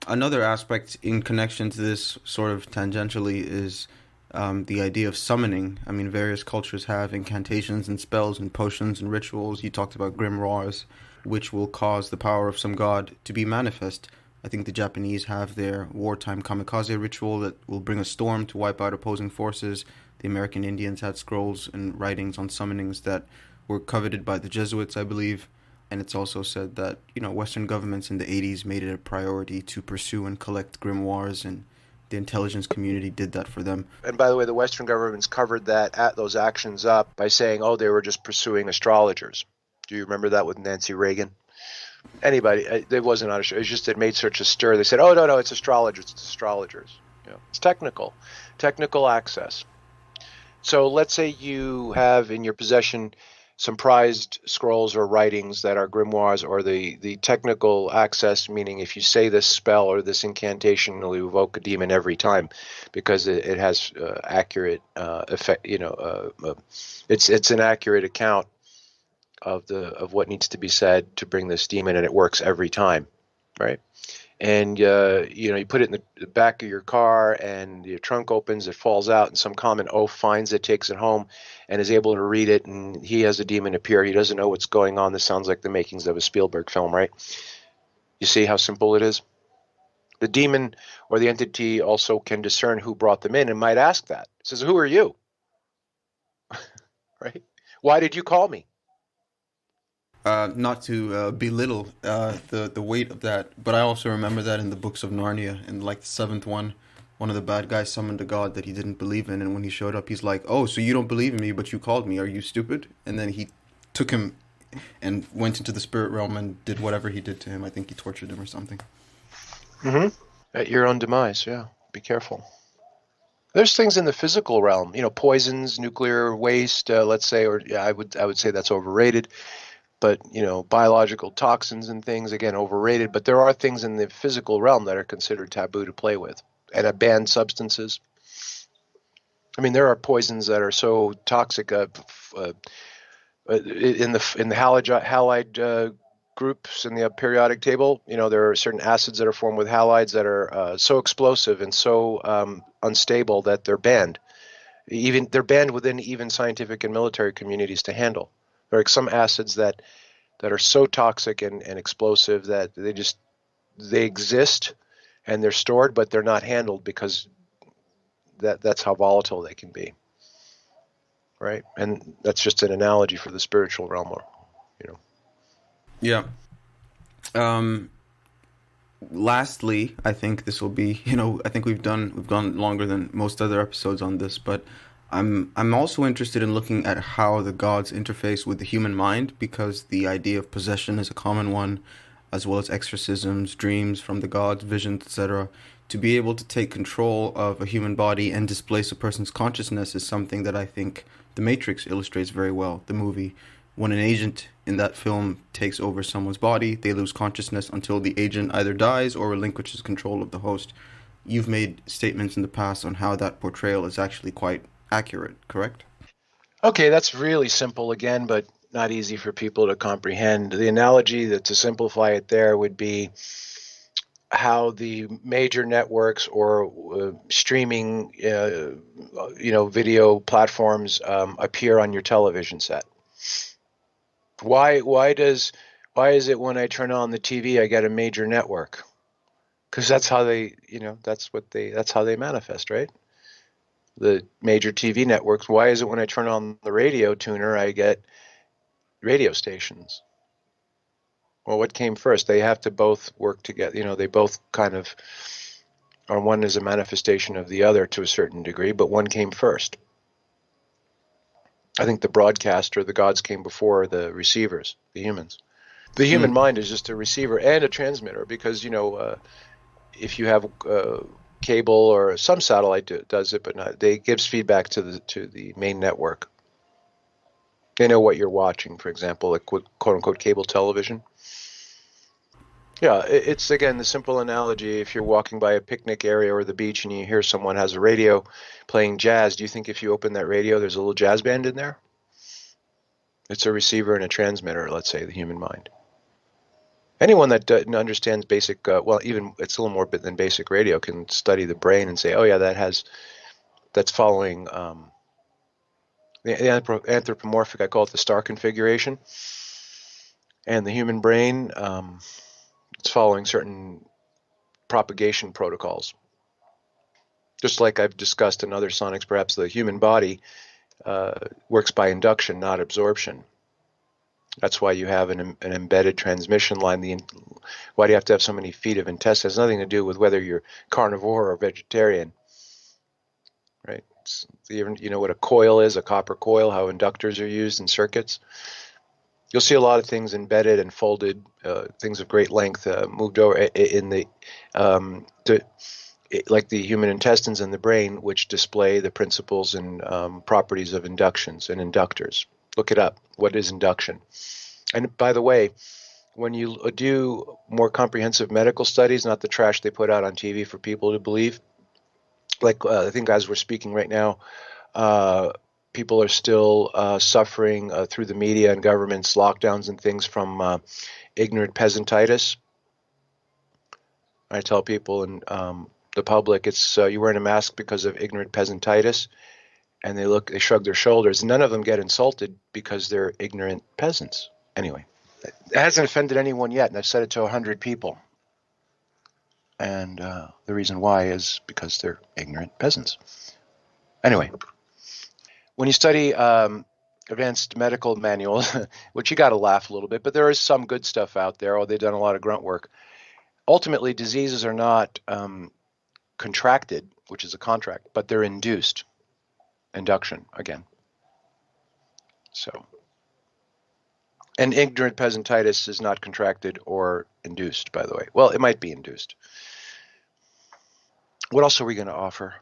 Another aspect in connection to this, sort of tangentially, is the idea of summoning. I mean, various cultures have incantations and spells and potions and rituals. You talked about grimoires, which will cause the power of some god to be manifest. I think the Japanese have their wartime kamikaze ritual that will bring a storm to wipe out opposing forces. The American Indians had scrolls and writings on summonings that were coveted by the Jesuits, I believe. And it's also said that, Western governments in the 80s made it a priority to pursue and collect grimoires, and the intelligence community did that for them.
And by the way, the Western governments covered those actions up by saying, oh, they were just pursuing astrologers. Do you remember that with Nancy Reagan? Anybody, it wasn't on a show. It's just it made such a stir. They said, oh, no, it's astrologers. It's astrologers. It's technical access. So let's say you have in your possession some prized scrolls or writings that are grimoires, or the technical access, meaning if you say this spell or this incantation, it'll evoke a demon every time because it has accurate effect. It's an accurate account of what needs to be said to bring this demon, and it works every time, right? And you put it in the back of your car, and your trunk opens, it falls out, and some common oaf finds it, takes it home, and is able to read it, and he has a demon appear. He doesn't know what's going on. This sounds like the makings of a Spielberg film, right? You see how simple it is? The demon or the entity also can discern who brought them in and might ask that. It says, who are you? Right? Why did you call me?
Not to belittle the weight of that, but I also remember that in the books of Narnia, in like the seventh one of the bad guys summoned a god that he didn't believe in, and when he showed up, he's like, "Oh, so you don't believe in me, but you called me? Are you stupid?" And then he took him and went into the spirit realm and did whatever he did to him. I think he tortured him or something.
Mm-hmm. At your own demise, yeah. Be careful. There's things in the physical realm, poisons, nuclear waste, let's say, or I would say that's overrated. But, biological toxins and things, again, overrated. But there are things in the physical realm that are considered taboo to play with, and banned substances. I mean, there are poisons that are so toxic. In the halide groups in the periodic table, there are certain acids that are formed with halides that are so explosive and so unstable that they're banned. They're banned within even scientific and military communities to handle. There are some acids that are so toxic and explosive that they exist and they're stored, but they're not handled because that's how volatile they can be, right? And that's just an analogy for the spiritual realm,
Yeah. Lastly, I think this will be, I think we've gone longer than most other episodes on this, but I'm also interested in looking at how the gods interface with the human mind, because the idea of possession is a common one, as well as exorcisms, dreams from the gods, visions, etc. To be able to take control of a human body and displace a person's consciousness is something that I think The Matrix illustrates very well, the movie. When an agent in that film takes over someone's body, they lose consciousness until the agent either dies or relinquishes control of the host. You've made statements in the past on how that portrayal is actually quite accurate, correct?
Okay, that's really simple again, but not easy for people to comprehend. The analogy that to simplify it there would be how the major networks or streaming, video platforms appear on your television set. Why is it when I turn on the TV I get a major network? Because that's how they, that's how they manifest, right? the major TV networks. Why is it when I turn on the radio tuner, I get radio stations? Well, what came first? They have to both work together. They both kind of are, one is a manifestation of the other to a certain degree, but one came first. I think the broadcaster, the gods came before the receivers, the humans. The human
Mm.
mind is just a receiver and a transmitter because, if you have cable or some satellite does it, but not, they gives feedback to the main network. They know what you're watching, for example, like quote unquote cable television. Yeah, it's again the simple analogy. If you're walking by a picnic area or the beach and you hear someone has a radio playing jazz, do you think if you open that radio, there's a little jazz band in there? It's a receiver and a transmitter, let's say, the human mind. Anyone that understands basic, well, even it's a little more than basic radio, can study the brain and say, oh yeah, that's following the anthropomorphic. I call it the star configuration, and the human brain. It's following certain propagation protocols. Just like I've discussed in other sonics, perhaps the human body works by induction, not absorption. That's why you have an embedded transmission line. Why do you have to have so many feet of intestine? It has nothing to do with whether you're carnivore or vegetarian, right? You know what a coil is, a copper coil, how inductors are used in circuits. You'll see a lot of things embedded and folded, things of great length moved over in the like the human intestines and the brain, which display the principles and properties of inductions and inductors. Look it up. What is induction? And by the way, when you do more comprehensive medical studies, not the trash they put out on TV for people to believe, like I think as we're speaking right now, people are still suffering through the media and government's lockdowns and things from ignorant peasantitis. I tell people and the public, it's you're wearing a mask because of ignorant peasantitis, and they shrug their shoulders. None of them get insulted because they're ignorant peasants. Anyway, it hasn't offended anyone yet, and I've said it to 100 people. And the reason why is because they're ignorant peasants. Anyway, when you study advanced medical manuals, which you got to laugh a little bit, but there is some good stuff out there. Oh, they've done a lot of grunt work. Ultimately, diseases are not contracted, which is a contract, but they're induced. Induction, again. So, and ignorant peasantitis is not contracted or induced, by the way. Well, it might be induced. What else are we going to offer?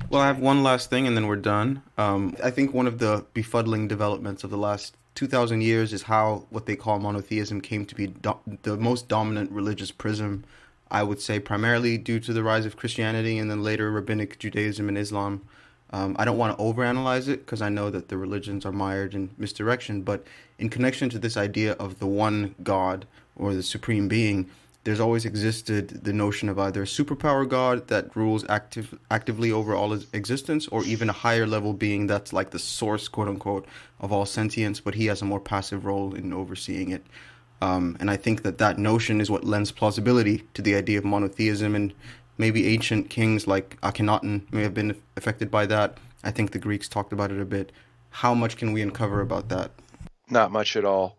Well, I have one last thing, and then we're done. I think one of the befuddling developments of the last 2,000 years is how what they call monotheism came to be the most dominant religious prism. I would say primarily due to the rise of Christianity and then later rabbinic Judaism and Islam. I don't want to overanalyze it because I know that the religions are mired in misdirection, but in connection to this idea of the one God or the supreme being, there's always existed the notion of either a superpower God that rules actively over all existence, or even a higher level being that's like the source, quote unquote, of all sentience, but he has a more passive role in overseeing it. And I think that that notion is what lends plausibility to the idea of monotheism, and maybe ancient kings like Akhenaten may have been affected by that. I think the Greeks talked about it a bit. How much can we uncover about that?
Not much at all,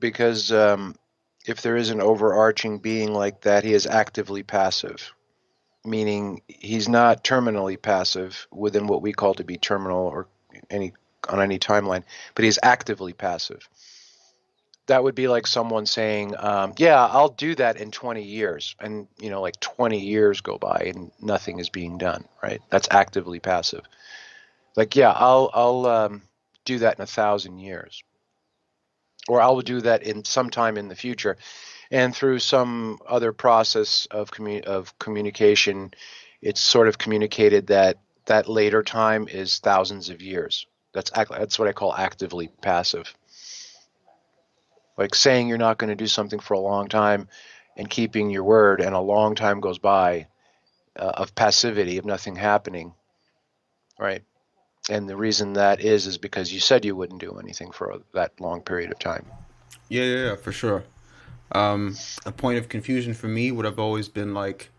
because if there is an overarching being like that, he is actively passive, meaning he's not terminally passive within what we call to be terminal or on any timeline, but he's actively passive. That would be like someone saying, yeah, I'll do that in 20 years. And, like 20 years go by and nothing is being done, right? That's actively passive. Like, yeah, I'll do that in 1,000 years. Or I'll do that in sometime in the future. And through some other process of communication, it's sort of communicated that that later time is thousands of years. That's what I call actively passive. Like saying you're not going to do something for a long time and keeping your word, and a long time goes by of passivity, of nothing happening, right? And the reason that is because you said you wouldn't do anything for that long period of time.
Yeah, for sure. A point of confusion for me would have always been like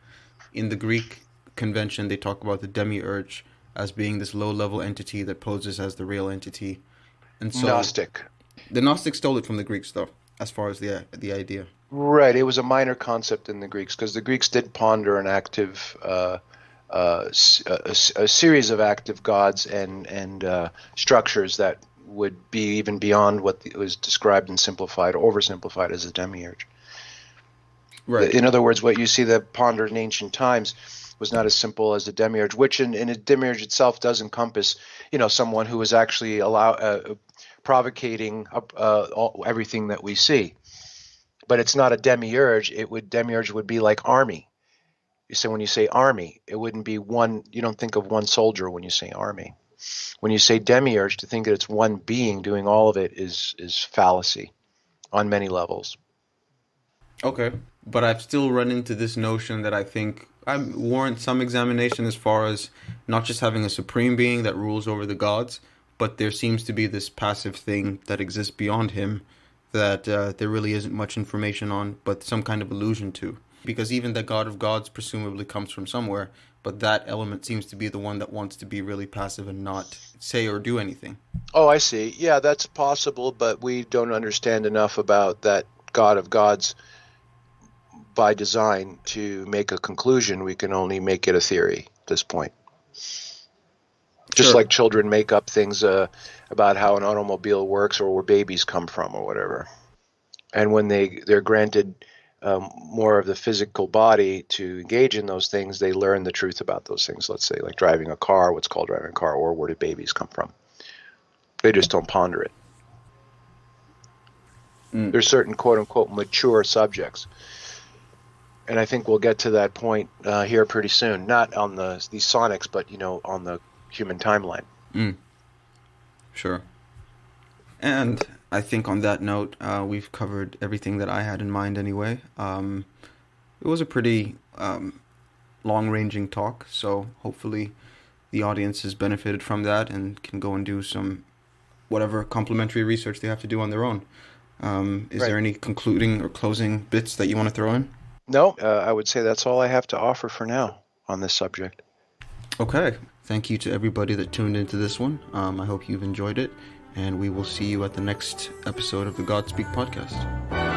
in the Greek convention, they talk about the demiurge as being this low-level entity that poses as the real entity. And so
Gnostic.
the Gnostics stole it from the Greeks, though, as far as the idea.
Right. It was a minor concept in the Greeks because the Greeks did ponder an active, a series of active gods and structures that would be even beyond what was described and simplified, oversimplified as a demiurge.
Right.
In other words, what you see that pondered in ancient times was not as simple as a demiurge, which in a demiurge itself does encompass, someone who is actually provocating everything that we see. But it's not a demiurge. Demiurge would be like army. When you say army, it wouldn't be one. You don't think of one soldier when you say army. When you say demiurge, to think that it's one being doing all of it is fallacy on many levels.
Okay, but I've still run into this notion that I think warrants some examination as far as not just having a supreme being that rules over the gods, but there seems to be this passive thing that exists beyond him that there really isn't much information on, but some kind of allusion to. Because even the God of Gods presumably comes from somewhere, but that element seems to be the one that wants to be really passive and not say or do anything.
Oh, I see. Yeah, that's possible, but we don't understand enough about that God of Gods by design to make a conclusion. We can only make it a theory at this point. Just like children make up things about how an automobile works or where babies come from or whatever. And when they're granted more of the physical body to engage in those things, they learn the truth about those things. Let's say like driving a car, what's called driving a car, or where did babies come from. They just don't ponder it. There's certain quote-unquote mature subjects. And I think we'll get to that point here pretty soon. Not on these sonics, but, on the human timeline.
Sure. And I think on that note, we've covered everything that I had in mind anyway. It was a pretty long-ranging talk, so hopefully the audience has benefited from that and can go and do some whatever complementary research they have to do on their own. Is there any concluding or closing bits that you want to throw in?
No, I would say that's all I have to offer for now on this subject.
Okay. Thank you to everybody that tuned into this one. I hope you've enjoyed it, and we will see you at the next episode of the Godspeek podcast.